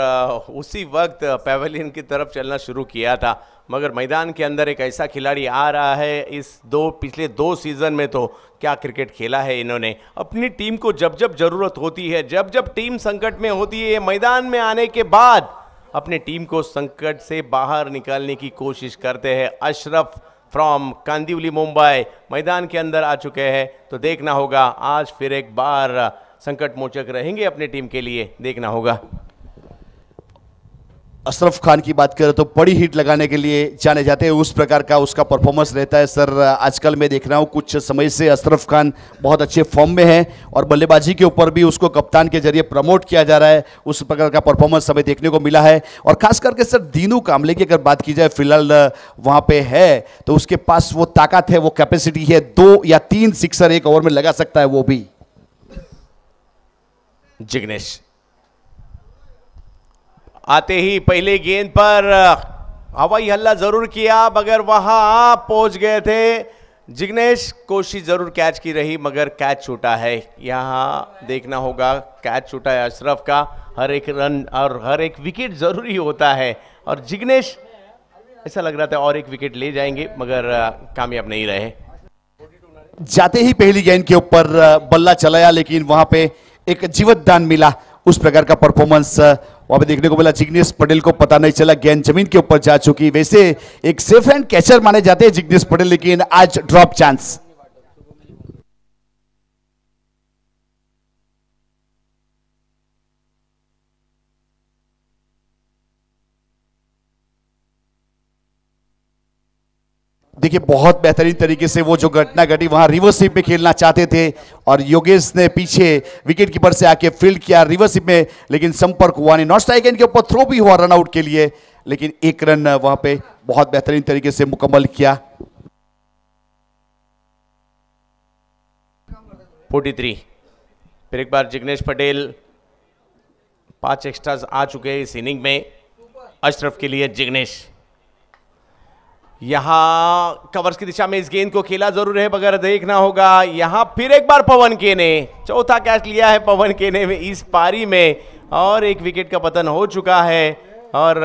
उसी वक्त पैवेलियन की तरफ चलना शुरू किया था। मगर मैदान के अंदर एक ऐसा खिलाड़ी आ रहा है, पिछले 2 सीज़न में तो क्या क्रिकेट खेला है इन्होंने। अपनी टीम को जब जब ज़रूरत होती है, जब जब टीम संकट में होती है, मैदान में आने के बाद अपने टीम को संकट से बाहर निकालने की कोशिश करते हैं। अशरफ फ्रॉम कांदिवली मुंबई मैदान के अंदर आ चुके हैं, तो देखना होगा आज फिर एक बार संकट मोचक रहेंगे अपनी टीम के लिए, देखना होगा। अशरफ खान की बात करें तो बड़ी हिट लगाने के लिए जाने जाते हैं, उस प्रकार का उसका परफॉर्मेंस रहता है। सर आजकल मैं देख रहा हूं कुछ समय से अशरफ खान बहुत अच्छे फॉर्म में है और बल्लेबाजी के ऊपर भी उसको कप्तान के जरिए प्रमोट किया जा रहा है, उस प्रकार का परफॉर्मेंस हमें देखने को मिला है। और खास करके सर दीनू कामले की अगर बात की जाए, फिलहाल वहां पे है तो उसके पास वो ताकत है, वो कैपेसिटी है, 2 या 3 सिक्सर एक ओवर में लगा सकता है वो भी। जिग्नेश आते ही पहले गेंद पर हवाई हल्ला जरूर किया मगर वहां पहुंच गए थे जिग्नेश। कोशिश जरूर कैच की रही मगर कैच छूटा है। यहां देखना होगा कैच छूटा है अशरफ का। हर एक रन और हर एक विकेट जरूरी होता है और जिग्नेश ऐसा लग रहा था और एक विकेट ले जाएंगे मगर कामयाब नहीं रहे। जाते ही पहली गेंद के ऊपर बल्ला चलाया लेकिन वहां पे एक जीवतदान मिला, उस प्रकार का परफॉर्मेंस वहां पे देखने को मिला। जिग्नेश पटेल को पता नहीं चला गेंद जमीन के ऊपर जा चुकी। वैसे एक सेफ हैंड कैचर माने जाते हैं जिग्नेश पटेल, लेकिन आज ड्रॉप चांस। देखिए बहुत बेहतरीन तरीके से वो जो घटना घटी, वहां रिवर्स स्वीप में खेलना चाहते थे और योगेश ने पीछे विकेट कीपर से आके फील्ड किया रिवर्स स्वीप में, लेकिन संपर्क हुआ नहीं। नॉट स्ट्राइक के ऊपर थ्रो भी हुआ रन आउट के लिए, लेकिन 1 रन वहां पे बहुत बेहतरीन तरीके से मुकम्मल किया। 43 फिर एक बार जिग्नेश पटेल 5 एक्स्ट्रास आ चुके हैं इस इनिंग में। अशरफ के लिए जिग्नेश यहां कवर्स की दिशा में इस गेंद को खेला जरूर है मगर देखना होगा। यहां फिर एक बार पवन के ने चौथा कैच लिया है पवन के ने इस पारी में और एक विकेट का पतन हो चुका है और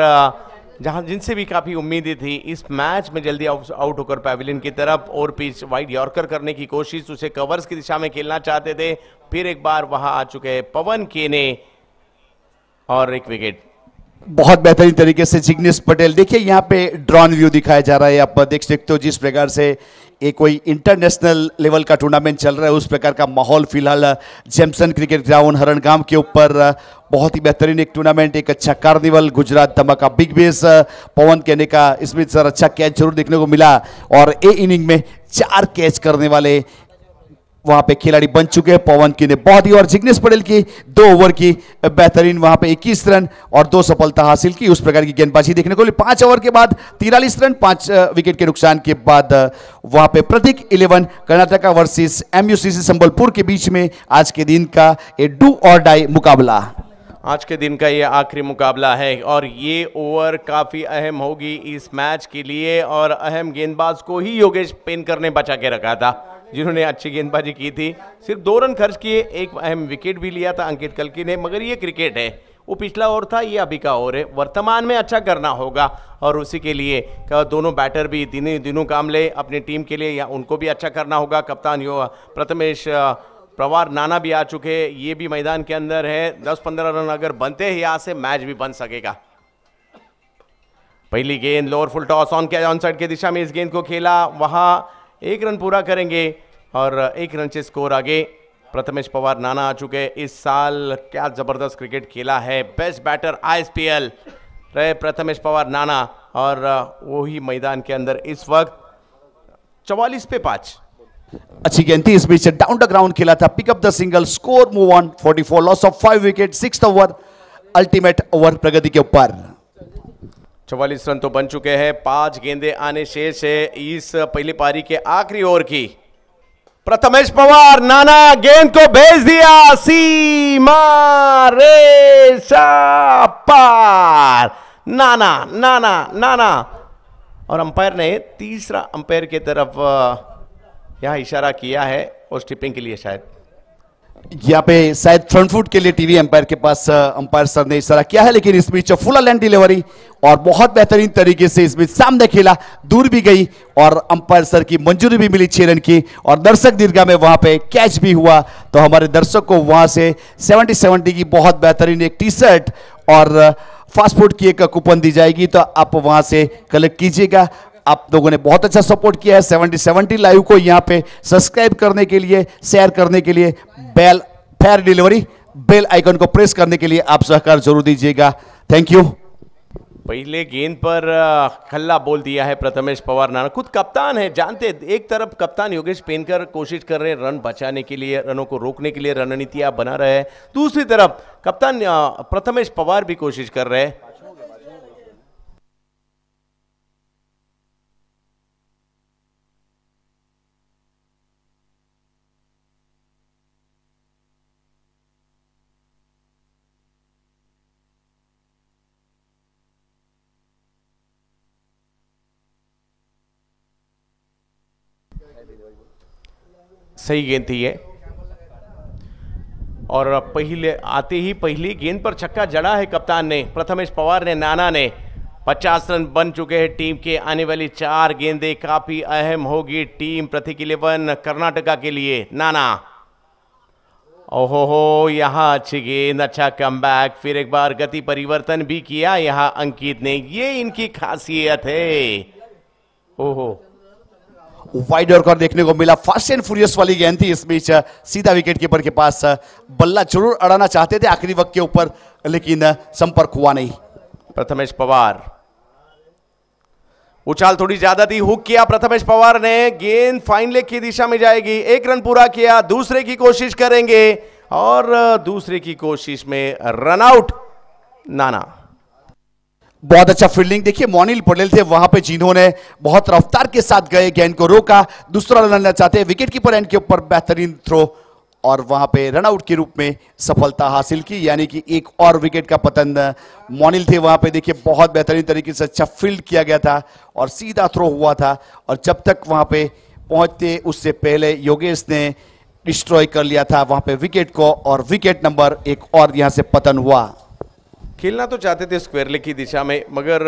जहां जिनसे भी काफी उम्मीदें थी इस मैच में जल्दी आउट होकर पैविलियन की तरफ और पिच वाइड यॉर्कर करने की कोशिश, उसे कवर्स की दिशा में खेलना चाहते थे। फिर एक बार वहां आ चुके हैं पवन के ने और एक विकेट। बहुत बेहतरीन तरीके से जिग्नेश पटेल, देखिए यहाँ पे ड्रॉन व्यू दिखाया जा रहा है, आप देख सकते हो जिस प्रकार से एक कोई इंटरनेशनल लेवल का टूर्नामेंट चल रहा है उस प्रकार का माहौल फिलहाल जेम्सन क्रिकेट ग्राउंड हरणगाम के ऊपर बहुत ही बेहतरीन एक टूर्नामेंट, एक अच्छा कार्निवल, गुजरात धमाका बिग बेस पवन केने का इसमें सर अच्छा कैच जरूर देखने को मिला और ए इनिंग में 4 कैच करने वाले वहां पे खिलाड़ी बन चुके हैं पवन केने बहुत ही। और जिग्नेश पटेल की 2 ओवर की बेहतरीन वहां पे 21 रन और 2 सफलता हासिल की, उस प्रकार की गेंदबाजी देखने को मिली। 5 ओवर के बाद 43 रन 5 विकेट के नुकसान के बाद वहां पे प्रतीक 11 कर्नाटका वर्सेस MUCC संबलपुर के बीच में आज के दिन का ये डू और डाई मुकाबला, आज के दिन का ये आखिरी मुकाबला है और ये ओवर काफ़ी अहम होगी इस मैच के लिए और अहम गेंदबाज को ही योगेश पेनकर ने बचा के रखा था जिन्होंने अच्छी गेंदबाजी की थी। सिर्फ 2 रन खर्च किए, एक अहम विकेट भी लिया था अंकित कल्की ने, मगर ये क्रिकेट है, वो पिछला ओवर था, ये अभी का ओवर है। वर्तमान में अच्छा करना होगा और उसी के लिए दोनों बैटर भी दिनों काम ले अपनी टीम के लिए, या उनको भी अच्छा करना होगा। कप्तान प्रथमेश पवार नाना भी आ चुके हैं, ये भी मैदान के अंदर है। 10-15 रन अगर बनते हैं यहाँ से, मैच भी बन सकेगा। पहली गेंद lower full toss on side की दिशा में इस गेंद को खेला, वहां 1 रन पूरा करेंगे और 1 रन से स्कोर आगे। प्रथमेश पवार नाना आ चुके हैं। इस साल क्या जबरदस्त क्रिकेट खेला है, बेस्ट बैटर आईएसपीएल रहे प्रथमेश पवार नाना, और वही मैदान के अंदर इस वक्त 44 पे 5। अच्छी गेंद थी, इस बीच डाउन द ग्राउंड खेला था, pick up the single, score move on, 44, loss of 5 wicket, 6th over, ultimate over Pragati के ऊपर। 44 रन तो बन चुके हैं, 5 गेंदें आने शेष है इस पहली पारी के आखिरी ओवर की। प्रथमेश पवार नाना गेंद को भेज दिया सीमा रेखा पार। नाना नाना नाना, और अंपायर ने तीसरा अंपायर की तरफ यहां इशारा किया है और स्टिपिंग के लिए शायद यहाँ पे शायद फ्रंट फुट के लिए टीवी एम्पायर के पास अंपायर सर ने इशारा किया है, लेकिन इस बीच फुल लेंथ डिलीवरी और बहुत बेहतरीन तरीके से इस बीच सामने खेला, दूर भी गई और अंपायर सर की मंजूरी भी मिली 6 रन की, और दर्शक दीर्घा में वहां पे कैच भी हुआ। तो हमारे दर्शक को वहां से 70-70 की बहुत बेहतरीन एक टी शर्ट और फास्ट फूड की एक कूपन दी जाएगी, तो आप वहां से कलेक्ट कीजिएगा। आप लोगों ने बहुत अच्छा सपोर्ट किया है। 70-70 लाइव को यहां पे सब्सक्राइब करने के लिए, शेयर करने के लिए, bell fair delivery bell icon को प्रेस करने के लिए आप सहकार जरूर दीजिएगा। Thank you. पहले गेंद पर खल्ला बोल दिया है प्रथमेश पवार नाना, खुद कप्तान है, जानते। एक तरफ कप्तान योगेश पेनकर कोशिश कर रहे हैं रन बचाने के लिए, रनों को रोकने के लिए रणनीतियां बना रहे हैं, दूसरी तरफ कप्तान प्रथमेश पवार भी कोशिश कर रहे हैं। सही गेंद थी ये, और पहले आते ही पहली गेंद पर छक्का जड़ा है कप्तान ने, प्रथमेश पवार ने, नाना ने। 50 रन बन चुके हैं टीम के। आने वाली 4 गेंदें काफी अहम होगी टीम प्रतीक 11 कर्नाटका के लिए। नाना, ओहो हो, यहां अच्छी गेंद, अच्छा कमबैक, फिर एक बार गति परिवर्तन भी किया यहां अंकित ने, ये इनकी खासियत है। ओहो, वाइड यॉर्कर देखने को मिला, फास्ट एंड फ्यूरियस वाली गेंद थी, इस बीच सीधा विकेट कीपर के पास, बल्ला जरूर अड़ाना चाहते थे आखिरी वक्त के ऊपर, लेकिन संपर्क हुआ नहीं। प्रथमेश पवार, उछाल थोड़ी ज्यादा थी, हुक किया प्रथमेश पवार ने, गेंद फाइन लेग की दिशा में जाएगी। 1 रन पूरा किया, दूसरे की कोशिश करेंगे और दूसरे की कोशिश में रन आउट नाना। बहुत अच्छा फील्डिंग, देखिए मोनिल पटेल थे वहां पे जिन्होंने बहुत रफ्तार के साथ गए, गेंद को रोका, दूसरा रन लेना चाहते हैं, विकेट कीपर एंड के ऊपर बेहतरीन थ्रो और वहां पे रनआउट के रूप में सफलता हासिल की, यानी कि एक और विकेट का पतन मोनिल थे वहां पे। देखिए बहुत बेहतरीन तरीके से अच्छा फील्ड किया गया था और सीधा थ्रो हुआ था, और जब तक वहां पे पहुंचते उससे पहले योगेश ने डिस्ट्रॉय कर लिया था वहां पे विकेट को, और विकेट नंबर 1 और यहां से पतन हुआ। खेलना तो चाहते थे स्क्वायर लेग की दिशा में, मगर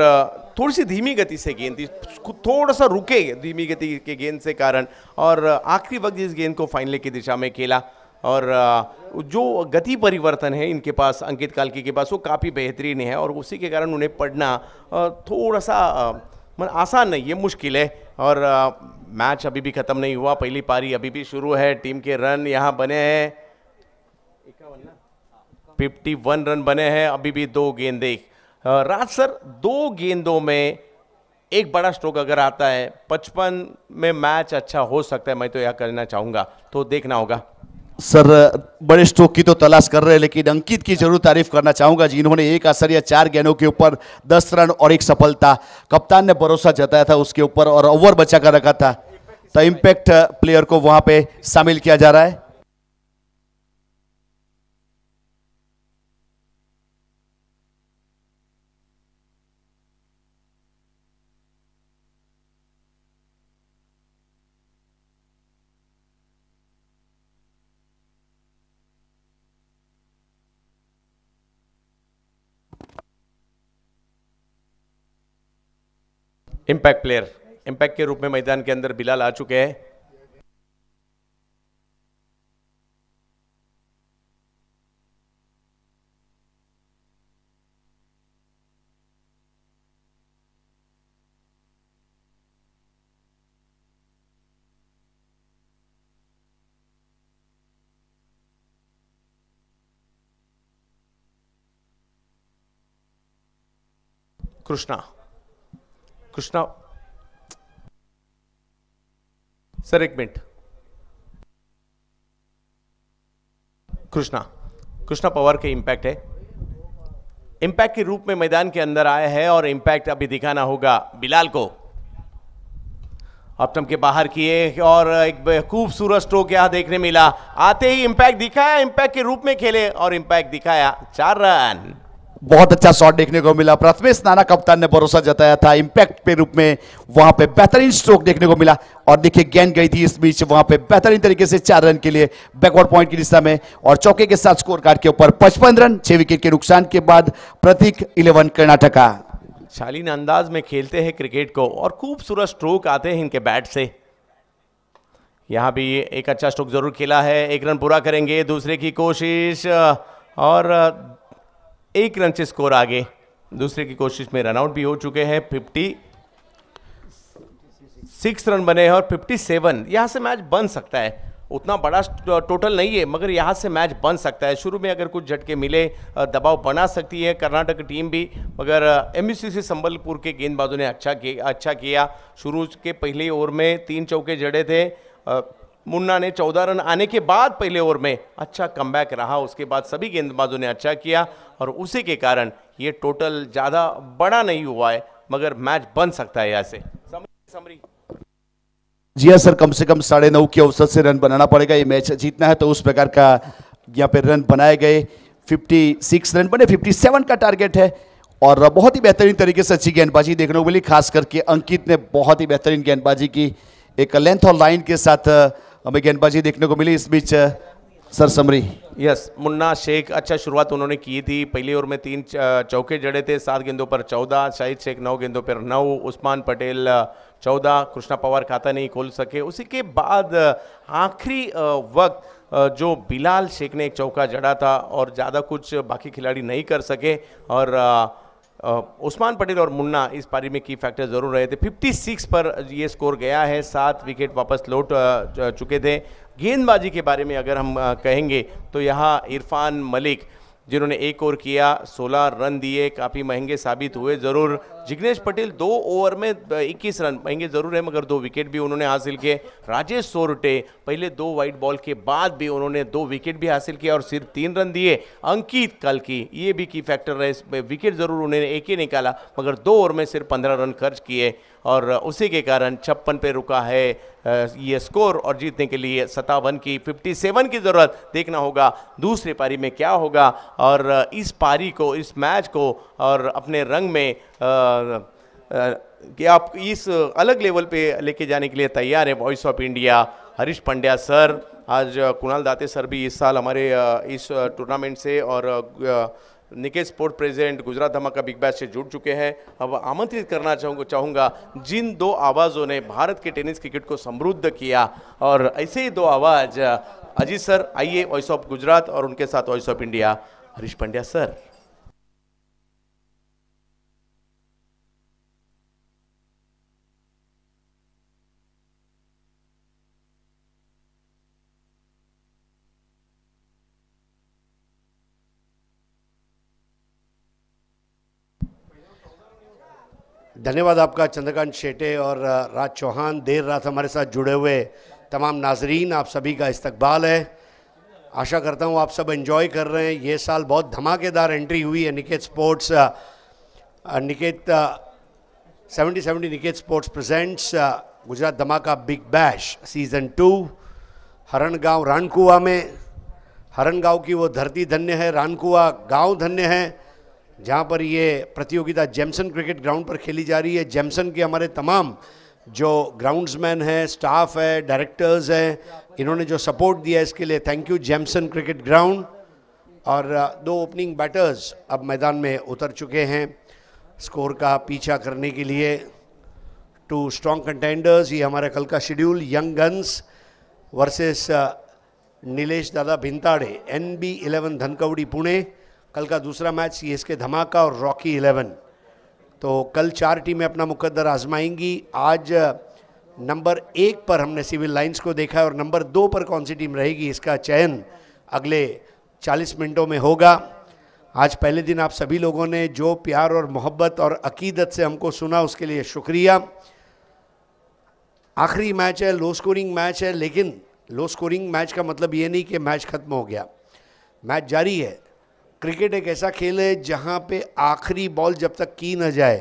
थोड़ी सी धीमी गति से गेंद थी, थोड़ा सा रुके धीमी गति के गेंद से कारण, और आखिरी वक्त इस गेंद को फाइन लेग की दिशा में खेला। और जो गति परिवर्तन है इनके पास, अंकित काल्की के पास, वो काफ़ी बेहतरीन है, और उसी के कारण उन्हें पढ़ना थोड़ा सा आसान नहीं, ये मुश्किल है। और मैच अभी भी ख़त्म नहीं हुआ, पहली पारी अभी भी शुरू है। टीम के रन यहाँ बने हैं 51 रन बने हैं, अभी भी 2 गेंदें। राज सर, 2 गेंदों में एक बड़ा स्ट्रोक अगर आता है 55 में मैच अच्छा हो सकता है, मैं तो यह करना चाहूंगा, तो देखना होगा। सर बड़े स्ट्रोक की तो तलाश कर रहे हैं, लेकिन अंकित की जरूर तारीफ करना चाहूंगा जिन्होंने एक असर या 4 गेंदों के ऊपर 10 रन और 1 सफलता, कप्तान ने भरोसा जताया था उसके ऊपर और ओवर बचा कर रखा था, तो इंपैक्ट प्लेयर को वहां पे शामिल किया जा रहा है। इम्पैक्ट प्लेयर, इम्पैक्ट के रूप में मैदान के अंदर बिलाल आ चुके हैं। कृष्णा, कृष्णा सर एक मिनट, कृष्णा, कृष्णा पवार के इम्पैक्ट है, इम्पैक्ट के रूप में मैदान के अंदर आए हैं और इम्पैक्ट अभी दिखाना होगा बिलाल को। ऑप्टम के बाहर किए और एक खूबसूरत स्ट्रोक यहां देखने मिला। आते ही इम्पैक्ट दिखाया, इम्पैक्ट के रूप में खेले और इम्पैक्ट दिखाया 4 रन। बहुत अच्छा शॉट देखने को मिला। प्रथमेश नाना कप्तान ने भरोसा जताया था इम्पैक्ट के रूप में, वहां पे बेहतरीन स्ट्रोक देखने को मिला और देखिए गेंद गई थी इस बीच वहां पे बेहतरीन तरीके से 4 रन के लिए बैकवर्ड पॉइंट की दिशा में और चौके के साथ स्कोर कार्ड के ऊपर 55 रन 6 विकेट के नुकसान के बाद प्रतीक 11 कर्नाटका। शालीन अंदाज में खेलते हैं क्रिकेट को और खूबसूरत स्ट्रोक आते हैं इनके बैट से। यहां भी एक अच्छा स्ट्रोक जरूर खेला है, 1 रन पूरा करेंगे, दूसरे की कोशिश और 1 रन से स्कोर आगे। दूसरे की कोशिश में रनआउट भी हो चुके हैं। 56 रन बने हैं और 57, यहां से मैच बन सकता है। उतना बड़ा टोटल नहीं है मगर यहां से मैच बन सकता है। शुरू में अगर कुछ झटके मिले दबाव बना सकती है कर्नाटक टीम भी, मगर एमयूसीसी संबलपुर के गेंदबाजों ने अच्छा किया। शुरू के पहले ओवर में 3 चौके जड़े थे। मुन्ना ने 14 रन आने के बाद पहले ओवर में अच्छा कमबैक रहा, उसके बाद सभी गेंदबाजों ने अच्छा किया और उसी के कारण ये टोटल ज़्यादा बड़ा नहीं हुआ है मगर मैच बन सकता है। ऐसे समरी जी हाँ सर, कम से कम 9.5 के औसत से रन बनाना पड़ेगा ये मैच जीतना है, तो उस प्रकार का यहाँ पे रन बनाए गए। 56 रन बने, 57 का टारगेट है और बहुत ही बेहतरीन तरीके से अच्छी गेंदबाजी देखने को मिली। खास करके अंकित ने बहुत ही बेहतरीन गेंदबाजी की, एक लेंथ और लाइन के साथ हमें गेंदबाजी देखने को मिली। इस बीच sir summary. Yes, Munna Sheikh अच्छा शुरुआत उन्होंने की थी। पहले ओवर में 3 चौके जड़े थे, 7 गेंदों पर 14, शाहिद शेख 9 गेंदों पर 9, उस्मान पटेल 14, कृष्णा पवार खाता नहीं खोल सके। उसी के बाद आखिरी वक्त जो बिलाल शेख ने एक चौका जड़ा था और ज़्यादा कुछ बाकी खिलाड़ी नहीं कर सके और उस्मान पटेल और मुन्ना इस पारी में की फैक्टर जरूर रहे थे। 56 पर ये स्कोर गया है, 7 विकेट वापस लौट चुके थे। गेंदबाजी के बारे में अगर हम कहेंगे तो यहाँ इरफान मलिक जिन्होंने 1 ओवर किया, 16 रन दिए, काफ़ी महंगे साबित हुए ज़रूर। जिग्नेश पटेल 2 ओवर में 21 रन, महंगे ज़रूर है मगर 2 विकेट भी उन्होंने हासिल किए। राजेश सोरटे पहले 2 वाइड बॉल के बाद भी उन्होंने 2 विकेट भी हासिल किया और सिर्फ 3 रन दिए। अंकित कल की ये भी की फैक्टर रहे, विकेट ज़रूर उन्होंने 1 ही निकाला मगर 2 ओवर में सिर्फ 15 रन खर्च किए और उसी के कारण 56 पे रुका है ये स्कोर और जीतने के लिए 57 की 57 की ज़रूरत। देखना होगा दूसरी पारी में क्या होगा और इस पारी को, इस मैच को और अपने रंग में कि आप इस अलग लेवल पे लेके जाने के लिए तैयार है voice of India. Harish Pandya sir, आज कुणाल दाते सर भी इस साल हमारे इस टूर्नामेंट से और निकेत स्पोर्ट प्रेसिडेंट गुजरात धमाका बिग बैश से जुड़ चुके हैं। अब आमंत्रित करना चाहूँगा जिन 2 आवाज़ों ने भारत के टेनिस क्रिकेट को समृद्ध किया और ऐसे ही 2 आवाज़ अजीत सर, आइए वॉइस ऑफ गुजरात और उनके साथ voice of India Harish Pandya sir. धन्यवाद आपका चंद्रकांत शेटे और राज चौहान। देर रात हमारे साथ जुड़े हुए तमाम नाजरीन, आप सभी का इस्तकबाल है। आशा करता हूँ आप सब एंजॉय कर रहे हैं। ये साल बहुत धमाकेदार एंट्री हुई है Niket sports, Niket 70 Niket sports presents Gujarat धमाका big bash season 2 Harangaon Rankua में। हरणगांव की वो धरती धन्य है, रानकुआ गांव धन्य है जहाँ पर ये प्रतियोगिता जेमसन क्रिकेट ग्राउंड पर खेली जा रही है। जेमसन के हमारे तमाम जो ग्राउंड्समैन हैं, स्टाफ है, डायरेक्टर्स हैं, इन्होंने जो सपोर्ट दिया इसके लिए thank you Jameson cricket ground. और 2 ओपनिंग बैटर्स अब मैदान में उतर चुके हैं स्कोर का पीछा करने के लिए। Two strong contenders. ये हमारा कल का schedule, young guns versus Nilesh Dada Bhintade, NB11 Dhankawadi Pune. कल का दूसरा मैच CSK धमाका और रॉकी 11। तो कल 4 टीमें अपना मुकद्दर आजमाएंगी। आज नंबर 1 पर हमने सिविल लाइंस को देखा है और नंबर 2 पर कौन सी टीम रहेगी इसका चयन अगले 40 मिनटों में होगा। आज पहले दिन आप सभी लोगों ने जो प्यार और मोहब्बत और अकीदत से हमको सुना उसके लिए शुक्रिया। आखिरी मैच है, लो स्कोरिंग मैच है, लेकिन लो स्कोरिंग मैच का मतलब ये नहीं कि मैच खत्म हो गया, मैच जारी है। क्रिकेट एक ऐसा खेल है जहां पे आखिरी बॉल जब तक की न जाए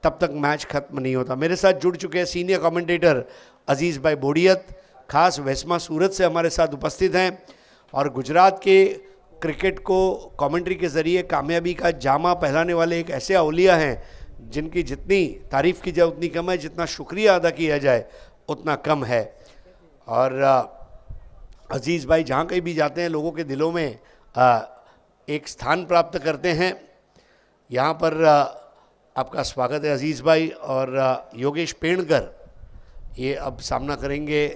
तब तक मैच खत्म नहीं होता। मेरे साथ जुड़ चुके हैं सीनियर कमेंटेटर अजीज़ भाई बोडियत, खास वेस्मा सूरत से हमारे साथ उपस्थित हैं और गुजरात के क्रिकेट को कमेंट्री के ज़रिए कामयाबी का जामा पहनाने वाले एक ऐसे अवलिया हैं जिनकी जितनी तारीफ़ की जाए उतनी कम है, जितना शुक्रिया अदा किया जाए उतना कम है। और अजीज़ भाई जहाँ कहीं भी जाते हैं लोगों के दिलों में एक स्थान प्राप्त करते हैं। यहाँ पर आपका स्वागत है अजीज़ भाई। और योगेश पेड़कर ये अब सामना करेंगे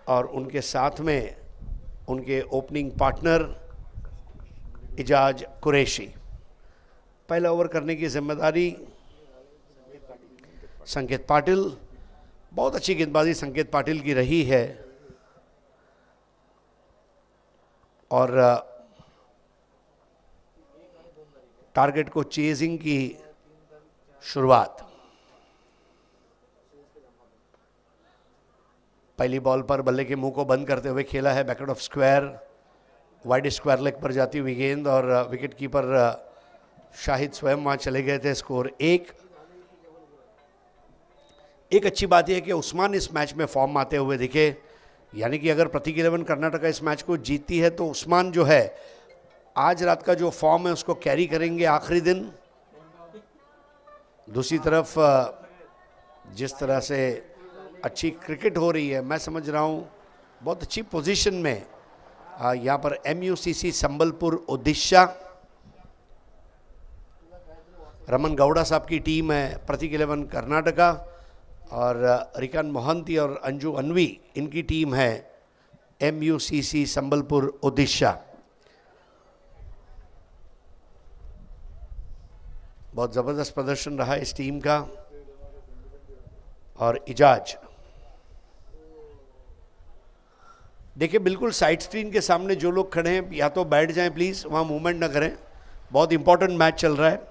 और उनके साथ में उनके ओपनिंग पार्टनर इजाज कुरैशी। पहला ओवर करने की जिम्मेदारी संकेत पाटिल, बहुत अच्छी गेंदबाजी संकेत पाटिल की रही है और टारगेट को चेजिंग की शुरुआत। पहली बॉल पर बल्ले के मुंह को बंद करते हुए खेला है backward of square, wide square leg पर जाती हुई गेंद और विकेट कीपर शाहिद स्वयं वहां चले गए थे। स्कोर 1। एक अच्छी बात यह है कि उस्मान इस मैच में फॉर्म आते हुए दिखे, यानी कि अगर प्रतीक 11 कर्नाटका इस मैच को जीतती है तो उस्मान जो है आज रात का जो फॉर्म है उसको कैरी करेंगे आखिरी दिन। दूसरी तरफ जिस तरह से अच्छी क्रिकेट हो रही है, मैं समझ रहा हूँ बहुत अच्छी पोजीशन में यहाँ पर MUCC संबलपुर ओडिशा, रमन गौड़ा साहब की टीम है, प्रतीक 11 कर्नाटका और रिकान मोहंती और अंजू अनवी इनकी टीम है MUCC संबलपुर ओडिशा। बहुत ज़बरदस्त प्रदर्शन रहा इस टीम का। और इजाज देखिए, बिल्कुल साइड स्क्रीन के सामने जो लोग खड़े हैं या तो बैठ जाएं प्लीज़, वहाँ मूवमेंट ना करें, बहुत इंपॉर्टेंट मैच चल रहा है।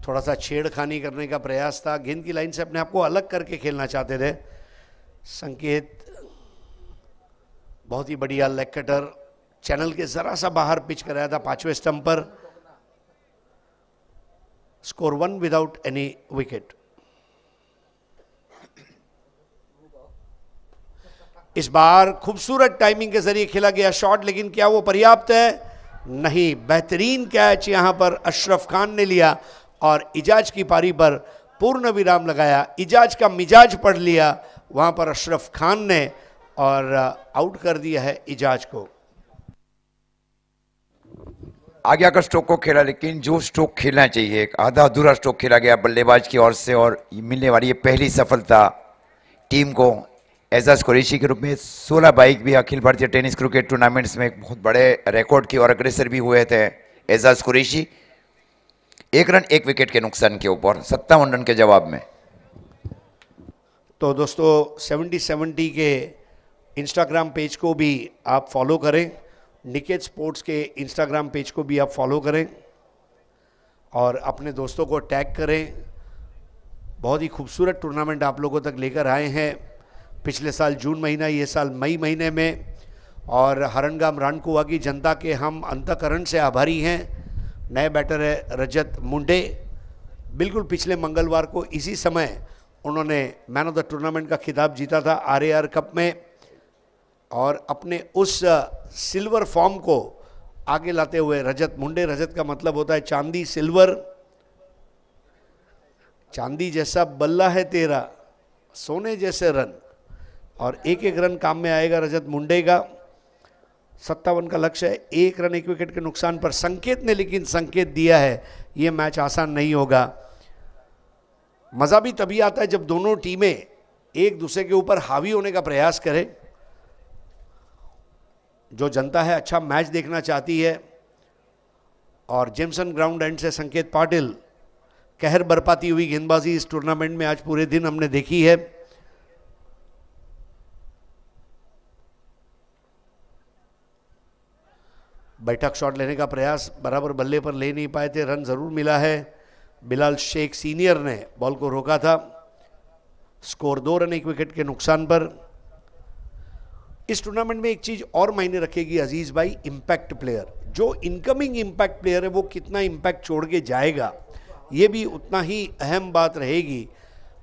थोड़ा सा छेड़खानी करने का प्रयास था, गेंद की लाइन से अपने आप को अलग करके खेलना चाहते थे। संकेत बहुत ही बढ़िया लेग कटर, चैनल के जरा सा बाहर पिच कराया था 5वें स्टंप पर। Score 1 without any wicket. इस बार खूबसूरत टाइमिंग के जरिए खेला गया शॉट, लेकिन क्या वो पर्याप्त है? नहीं। बेहतरीन कैच यहां पर अशरफ खान ने लिया और इजाज की पारी पर पूर्ण विराम लगाया। इजाज का मिजाज पढ़ लिया वहां पर अशरफ खान ने और आउट कर दिया है इजाज को। आगे आकर स्ट्रोक को खेला, लेकिन जो स्ट्रोक खेलना चाहिए, एक आधा अधूरा स्ट्रोक खेला गया बल्लेबाज की ओर से और मिलने वाली ये पहली सफलता टीम को एजाज कुरैशी के रूप में। 16 बाइक भी Akhil Bharatiya tennis cricket tournaments में एक बहुत बड़े रिकॉर्ड की और अग्रेसर भी हुए थे एजाज कुरैशी। 1 रन 1 विकेट के नुकसान के ऊपर 57 रन के जवाब में। तो दोस्तों 70-70 के इंस्टाग्राम पेज को भी आप फॉलो करें, निकेत स्पोर्ट्स के इंस्टाग्राम पेज को भी आप फॉलो करें और अपने दोस्तों को टैग करें। बहुत ही खूबसूरत टूर्नामेंट आप लोगों तक लेकर आए हैं। पिछले साल जून महीना, ये साल मई महीने में, और हरणगाम रानकुआ की जनता के हम अंतःकरण से आभारी हैं। नए बैटर है रजत मुंडे, बिल्कुल पिछले मंगलवार को इसी समय उन्होंने मैन ऑफ द टूर्नामेंट का खिताब जीता था RAR कप में और अपने उस सिल्वर फॉर्म को आगे लाते हुए रजत मुंडे, रजत का मतलब होता है चांदी, सिल्वर, चांदी जैसा बल्ला है तेरा, सोने जैसे रन, और एक एक रन काम में आएगा रजत मुंडे का। 57 का लक्ष्य है, 1 रन 1 विकेट के नुकसान पर। संकेत ने लेकिन संकेत दिया है ये मैच आसान नहीं होगा। मजा भी तभी आता है जब दोनों टीमें एक दूसरे के ऊपर हावी होने का प्रयास करें। जो जनता है अच्छा मैच देखना चाहती है और जेमसन ग्राउंड एंड से संकेत पाटिल कहर बरपाती हुई गेंदबाजी इस टूर्नामेंट में आज पूरे दिन हमने देखी है। बैठक शॉट लेने का प्रयास बराबर बल्ले पर ले नहीं पाए थे, रन जरूर मिला है। बिलाल शेख सीनियर ने बॉल को रोका था। स्कोर 2 रन 1 विकेट के नुकसान पर। इस टूर्नामेंट में एक चीज और मायने रखेगी अजीज भाई, इंपैक्ट प्लेयर। जो इनकमिंग इंपैक्ट प्लेयर है वो कितना इंपैक्ट छोड़ के जाएगा ये भी उतना ही अहम बात रहेगी,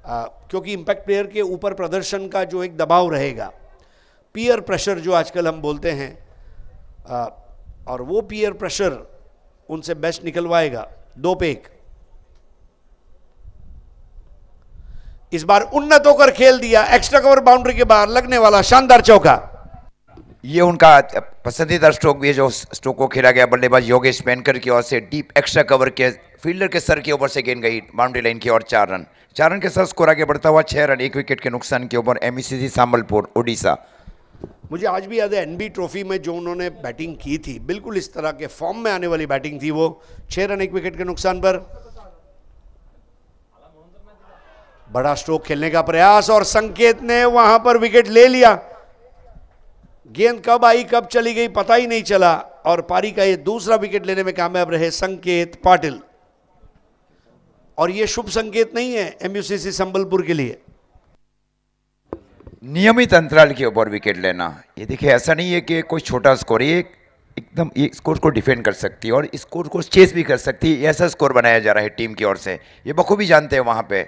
क्योंकि इंपैक्ट प्लेयर के ऊपर प्रदर्शन का जो एक दबाव रहेगा, पीयर प्रेशर जो आजकल हम बोलते हैं, और वो पीयर प्रेशर उनसे बेस्ट निकलवाएगा। 2 पे 1। इस बार उन्नत होकर खेल दिया, एक्स्ट्रा कवर बाउंड्री के बाहर लगने वाला शानदार चौका। ये उनका पसंदीदा स्ट्रोक भी है जो स्ट्रोक को खेला गया बल्लेबाज योगेश पेनकर की ओर से। डीप एक्स्ट्रा कवर के फील्डर के सर के ऊपर से गेंद गई बाउंड्री लाइन की ओर। 4 रन। 4 रन के साथ स्कोर आगे बढ़ता हुआ 6 रन 1 विकेट के नुकसान के ऊपर एमईसीसी संबलपुर ओडिशा। मुझे आज भी याद है एनबी ट्रॉफी में जो उन्होंने बैटिंग की थी, बिल्कुल इस तरह के फॉर्म में आने वाली बैटिंग थी वो। 6 रन 1 विकेट के नुकसान पर। बड़ा स्ट्रोक खेलने का प्रयास और संकेत ने वहां पर विकेट ले लिया। गेंद कब आई कब चली गई पता ही नहीं चला और पारी का ये दूसरा विकेट लेने में कामयाब रहे संकेत पाटिल। और ये शुभ संकेत नहीं है एमयूसीसी संबलपुर के लिए। नियमित अंतराल के ऊपर विकेट लेना, ये देखिए ऐसा नहीं है कि कोई छोटा स्कोर, ये एकदम ये स्कोर को डिफेंड कर सकती है और स्कोर को चेस भी कर सकती है। ऐसा स्कोर बनाया जा रहा है टीम की ओर से, ये बखूबी जानते हैं वहां पे।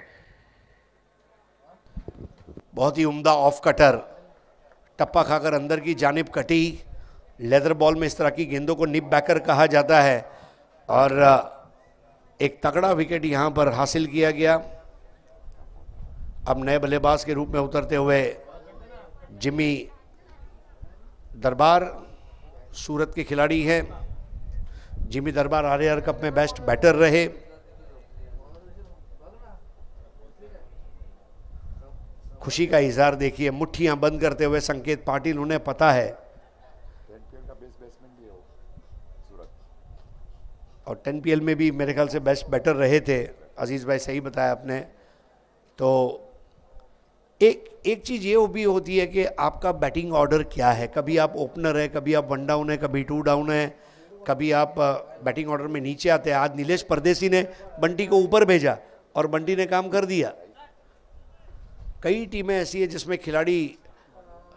बहुत ही उम्दा ऑफ कटर, टप्पा खाकर अंदर की जानिब कटी। लेदर बॉल में इस तरह की गेंदों को निप बैकर कहा जाता है और एक तगड़ा विकेट यहां पर हासिल किया गया। अब नए बल्लेबाज के रूप में उतरते हुए जिमी दरबार सूरत के खिलाड़ी हैं। जिमी दरबार आरआर कप में बेस्ट बैटर रहे। खुशी का इजहार देखिए मुट्ठियां बंद करते हुए संकेत पाटिल, उन्हें पता है और 10PL में भी मेरे ख्याल से बेस्ट बैटर रहे थे। अजीज भाई सही बताया आपने। तो एक चीज ये भी होती है कि आपका बैटिंग ऑर्डर क्या है। कभी आप ओपनर है, कभी आप 1 डाउन है, कभी 2 डाउन है, कभी आप बैटिंग ऑर्डर में नीचे आते हैं। आज नीलेश परदेसी ने बंटी को ऊपर भेजा और बंटी ने काम कर दिया। कई टीमें ऐसी है जिसमें खिलाड़ी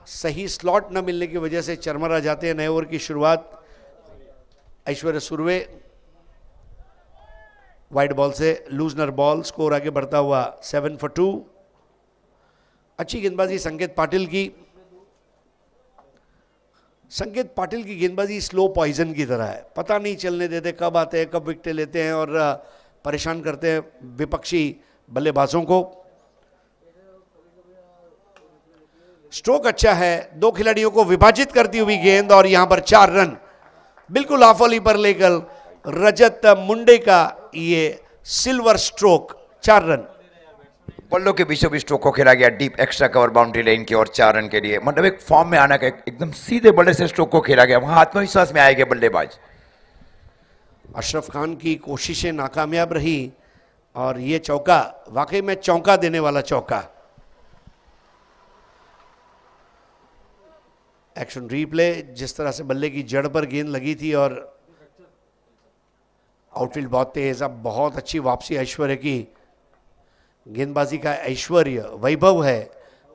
सही स्लॉट न मिलने की वजह से चरमरा जाते हैं। नए ओवर की शुरुआत ऐश्वर्य सुरवे वाइड बॉल से, लूजनर बॉल, स्कोर आगे बढ़ता हुआ 7 for 2। अच्छी गेंदबाजी संकेत पाटिल की। संकेत पाटिल की गेंदबाजी स्लो पॉइजन की तरह है, पता नहीं चलने देते कब आते हैं कब विकेटें लेते हैं और परेशान करते हैं विपक्षी बल्लेबाजों को। स्ट्रोक अच्छा है, 2 खिलाड़ियों को विभाजित करती हुई गेंद और यहां पर 4 रन बिल्कुल ऑफ पर लेकर रजत मुंडे का ये सिल्वर स्ट्रोक। 4 रन। बल्लों के बीचों बीच स्ट्रोक को खेला गया deep extra cover boundary line की और 4 रन के लिए। मतलब एक फॉर्म में आना का एकदम सीधे बल्ले से स्ट्रोक को खेला गया, वहां आत्मविश्वास में आएंगे बल्लेबाज। अशरफ खान की कोशिशें नाकामयाब रही और ये चौका वाकई में चौंका देने वाला चौका। एक्शन रीप्ले, जिस तरह से बल्ले की जड़ पर गेंद लगी थी और आउटफील्ड बहुत तेज। अब बहुत अच्छी वापसी ऐश्वर्य की। गेंदबाजी का ऐश्वर्य वैभव है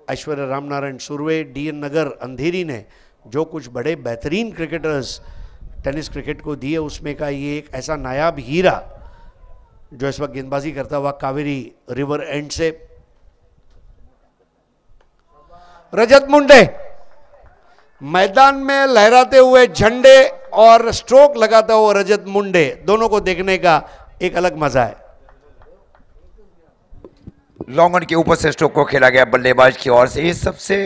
ऐश्वर्य रामनारायण सुरवे। डीएन नगर अंधेरी ने जो कुछ बड़े बेहतरीन क्रिकेटर्स टेनिस क्रिकेट को दिए उसमें का ये एक ऐसा नायाब हीरा जो इस वक्त गेंदबाजी करता हुआ कावेरी रिवर एंड से। रजत मुंडे मैदान में लहराते हुए झंडे और स्ट्रोक लगाता हुआ रजत मुंडे, दोनों को देखने का एक अलग मजा है। लॉन्ग ऑन के ऊपर से स्ट्रोक को खेला गया बल्लेबाज की ओर से। ये सबसे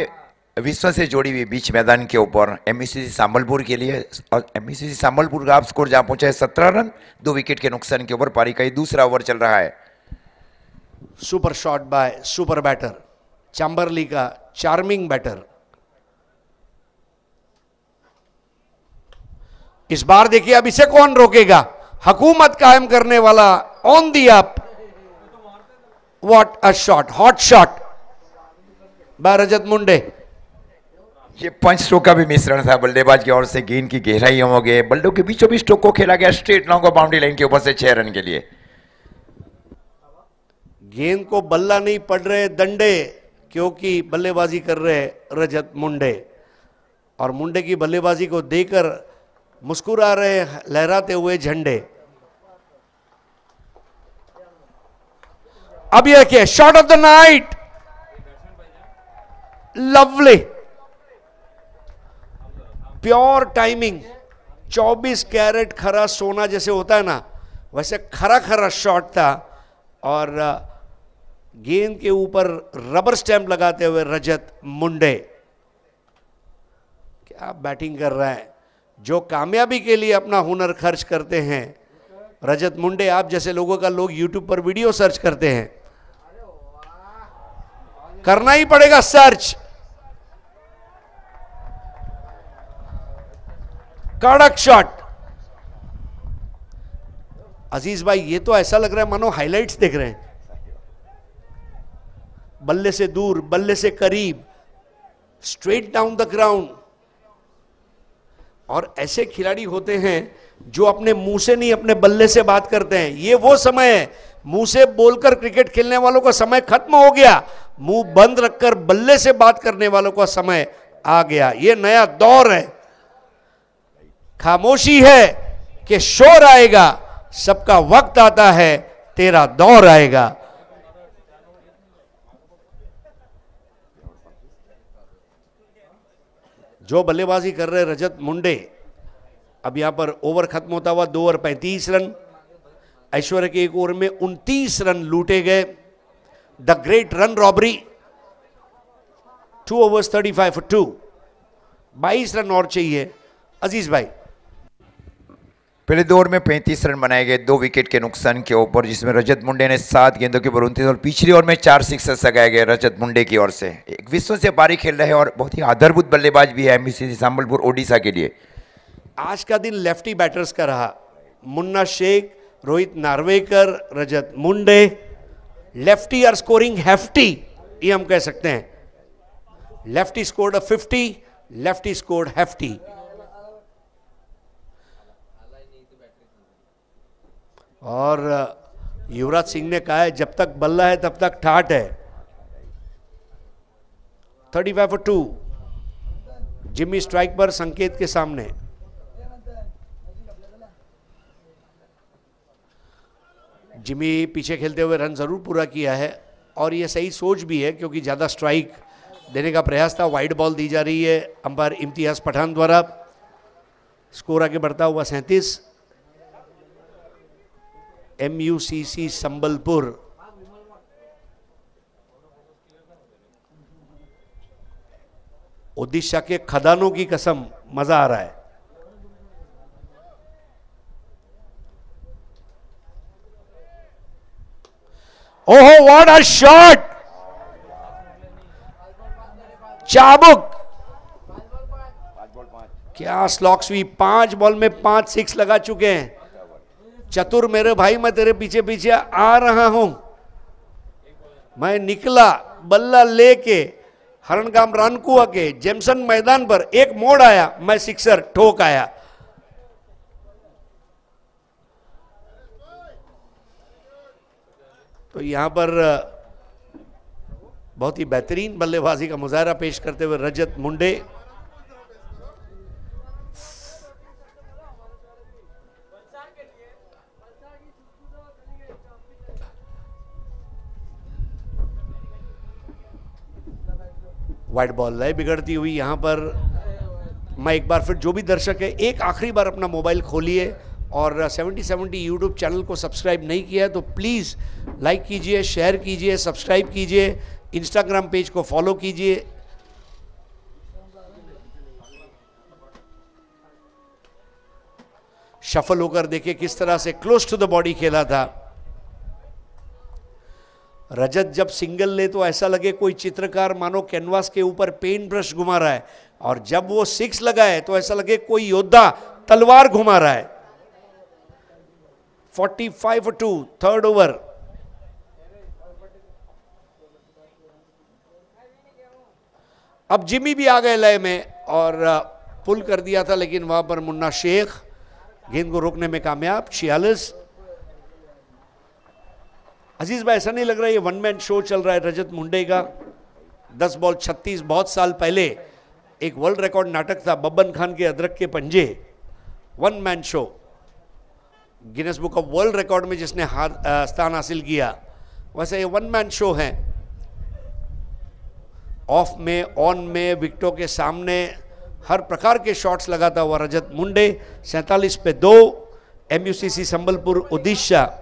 विश्व से जोड़ी हुई बीच मैदान के ऊपर एमईसीसी संबलपुर के लिए, और एमईसीसी संबलपुर का आप स्कोर जहां पहुंचा है 17 रन 2 विकेट के नुकसान के ऊपर। पारी का ये दूसरा ओवर चल रहा है। Super shot by super batter चैम्बरली का, चार्मिंग बैटर। इस बार देखिए अब इसे कौन रोकेगा, हुकूमत कायम करने वाला on the up. What a shot, hot shot by Rajat Munde. ये 5 स्ट्रोक का भी मिश्रण था बल्लेबाज की ओर से। गेंद की गहराई हो गए, बल्लों के बीचों बीच स्ट्रोक को खेला गया स्ट्रेट लॉन्ग और बाउंड्री लाइन के ऊपर से 6 रन के लिए। गेंद को बल्ला नहीं पड़ रहे डंडे, क्योंकि बल्लेबाजी कर रहे रजत मुंडे, और मुंडे की बल्लेबाजी को देकर मुस्कुरा रहे लहराते हुए झंडे। अब ये देखिए shot of the night, lovely pure timing. 24 carat खरा सोना जैसे होता है ना, वैसे खरा खरा शॉट था, और गेंद के ऊपर रबर स्टैंप लगाते हुए रजत मुंडे। क्या बैटिंग कर रहा है। जो कामयाबी के लिए अपना हुनर खर्च करते हैं रजत मुंडे, आप जैसे लोगों का लोग यूट्यूब पर वीडियो सर्च करते हैं, करना ही पड़ेगा सर्च। कड़क शॉट। अजीज भाई ये तो ऐसा लग रहा है मानो हाइलाइट्स देख रहे हैं। बल्ले से दूर, बल्ले से करीब, स्ट्रेट डाउन द ग्राउंड। और ऐसे खिलाड़ी होते हैं जो अपने मुंह से नहीं अपने बल्ले से बात करते हैं। ये वो समय है, मुंह से बोलकर क्रिकेट खेलने वालों का समय खत्म हो गया, मुंह बंद रखकर बल्ले से बात करने वालों का समय आ गया। ये नया दौर है। खामोशी है कि शोर आएगा, सबका वक्त आता है, तेरा दौर आएगा। जो बल्लेबाजी कर रहे रजत मुंडे, अब यहां पर ओवर खत्म होता हुआ 2 ओवर 35 रन। ऐश्वर्या के एक ओवर में 29 रन लूटे गए। The great run robbery. 2 overs 35 for 2। 22 run और चाहिए अजीज भाई। पहले 2 ओवर में 35 रन बनाए गए 2 विकेट के नुकसान के ऊपर, जिसमें रजत मुंडे ने 7 गेंदों के ऊपर 29 और पिछली ओवर में 4 सिक्सर्स लगाए गए रजत मुंडे की ओर से। एक विश्व से पारी खेल रहे हैं और बहुत ही आधारभूत बल्लेबाज भी है एमईसीसी संबलपुर ओडिशा के लिए। आज का दिन लेफ्टी बैटर्स का रहा। मुन्ना शेख, रोहित नार्वेकर, रजत मुंडे। लेफ्टी आर स्कोरिंग हेफ्टी, ये हम कह सकते हैं। Lefty scored 50, lefty scored hefty. और युवराज सिंह ने कहा है जब तक बल्ला है तब तक ठाठ है। 35 for 2। जिम्मी स्ट्राइक पर संकेत के सामने। जिम्मी पीछे खेलते हुए रन जरूर पूरा किया है, और यह सही सोच भी है क्योंकि ज्यादा स्ट्राइक देने का प्रयास था। वाइड बॉल दी जा रही है अंपायर इम्तियाज पठान द्वारा। स्कोर आगे बढ़ता हुआ 37। MUCC संबलपुर ओडिशा के खदानों की कसम, मजा आ रहा है। ओहो व्हाट अ शॉट, चाबुक, क्या स्लॉक स्वीप। 5 बॉल में 5 6 लगा चुके हैं। चतुर मेरे भाई, मैं तेरे पीछे पीछे आ रहा हूं। मैं निकला बल्ला लेके हरणगाम रानकुआ के जेमसन मैदान पर, एक मोड़ आया, मैं सिक्सर ठोक आया। तो यहां पर बहुत ही बेहतरीन बल्लेबाजी का मुजाहरा पेश करते हुए रजत मुंडे। वाइड बॉल लय बिगड़ती हुई। यहां पर मैं एक बार फिर जो भी दर्शक है, एक आखिरी बार अपना मोबाइल खोलिए और 7070 यूट्यूब चैनल को सब्सक्राइब नहीं किया है तो प्लीज़ लाइक कीजिए, शेयर कीजिए, सब्सक्राइब कीजिए, इंस्टाग्राम पेज को फॉलो कीजिए। शफल होकर देखिए किस तरह से क्लोज टू द बॉडी खेला था। रजत जब सिंगल ले तो ऐसा लगे कोई चित्रकार मानो कैनवास के ऊपर पेंट ब्रश घुमा रहा है, और जब वो 6 लगाए तो ऐसा लगे कोई योद्धा तलवार घुमा रहा है। 45-2 थर्ड ओवर। अब जिमी भी आ गए लय में और पुल कर दिया था, लेकिन वहां पर मुन्ना शेख गेंद को रोकने में कामयाब। 46। अजीज भाई, ऐसा नहीं लग रहा है ये वन मैन शो चल रहा है रजत मुंडे का? 10 बॉल 36। बहुत साल पहले एक वर्ल्ड रिकॉर्ड नाटक था बब्बन खान के अदरक के पंजे, one man show, Guinness book of world record में जिसने स्थान हासिल किया। वैसे ये वन मैन शो है। ऑफ में, ऑन में, विकेटों के सामने हर प्रकार के शॉट्स लगाता हुआ रजत मुंडे। 47 पे 2। MUCC संबलपुर ओडिशा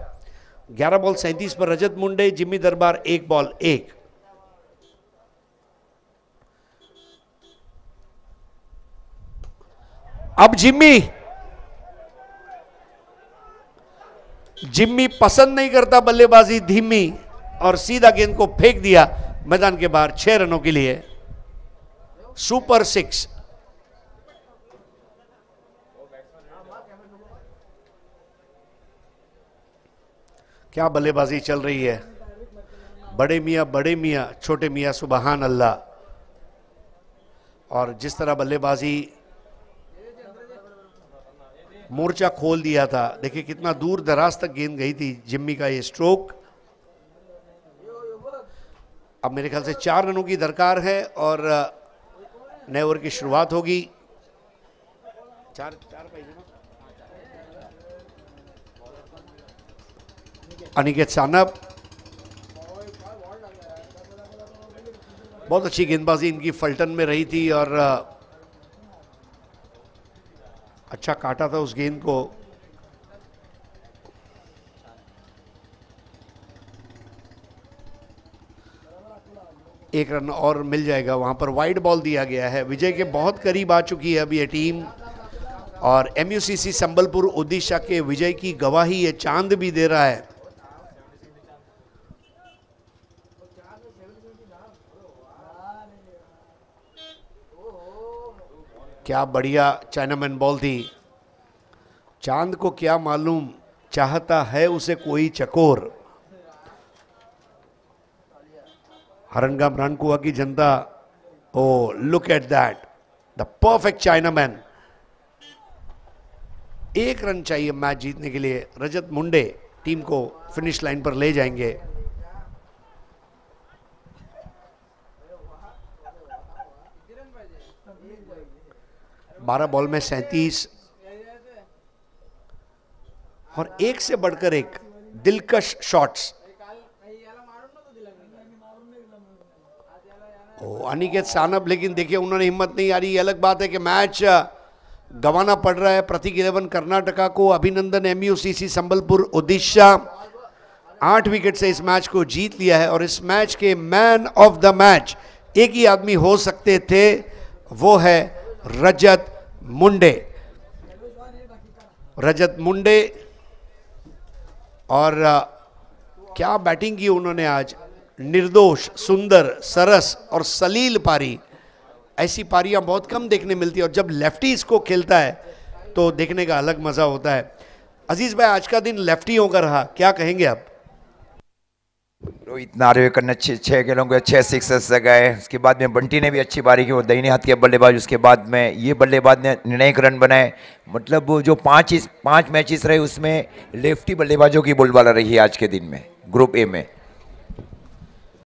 11 बॉल 37 पर रजत मुंडे। जिम्मी दरबार 1 बॉल 1। अब जिम्मी पसंद नहीं करता बल्लेबाजी धीमी, और सीधा गेंद को फेंक दिया मैदान के बाहर 6 रनों के लिए। सुपर 6। क्या बल्लेबाजी चल रही है। बड़े मियां छोटे मियां सुबहान अल्लाह। और जिस तरह बल्लेबाजी मोर्चा खोल दिया था, देखिए कितना दूर दराज तक गेंद गई थी जिम्मी का ये स्ट्रोक। अब मेरे ख्याल से 4 रनों की दरकार है और नए ओवर की शुरुआत होगी। 4 अनिकेत सानप, बहुत अच्छी गेंदबाजी इनकी फल्टन में रही थी और अच्छा काटा था उस गेंद को। एक रन और मिल जाएगा। वहां पर वाइड बॉल दिया गया है। विजय के बहुत करीब आ चुकी है अब ये टीम, और MUCC संबलपुर ओडिशा के विजय की गवाही ये चांद भी दे रहा है। क्या बढ़िया चाइनामैन बॉल थी। चांद को क्या मालूम, चाहता है उसे कोई चकोर। हरनगाम रानकुआ की जनता, oh look at that, the perfect chinaman. 1 run चाहिए मैच जीतने के लिए। रजत मुंडे टीम को फिनिश लाइन पर ले जाएंगे। बारह बॉल में 37 और एक से बढ़कर एक दिलकश शॉट्स। अनिकेत सानप, लेकिन देखिए उन्होंने हिम्मत नहीं आ रही। अलग बात है कि मैच गंवाना पड़ रहा है प्रतीक 11 कर्नाटका को। अभिनंदन MUCC संबलपुर ओडिशा 8 विकेट से इस मैच को जीत लिया है, और इस मैच के मैन ऑफ द मैच एक ही आदमी हो सकते थे, वो है रजत मुंडे। रजत मुंडे, और क्या बैटिंग की उन्होंने आज। निर्दोष, सुंदर, सरस और सलील पारी। ऐसी पारियां बहुत कम देखने मिलती है, और जब लेफ्टी इसको खेलता है तो देखने का अलग मजा होता है। अजीज भाई, आज का दिन लेफ्टियों का रहा, क्या कहेंगे आप? रोहित नार्वेकर ने 6 गेंदों को 6 सिक्सेस लगाए। उसके बाद में बंटी ने भी अच्छी बारी की, वो दाहिने हाथ के बल्लेबाज। उसके बाद में ये बल्लेबाज ने निर्णायक रन बनाए। मतलब वो जो 5 मैचेस रहे उसमें लेफ्टी बल्लेबाजों की बोलबाला रही है आज के दिन में ग्रुप ए में।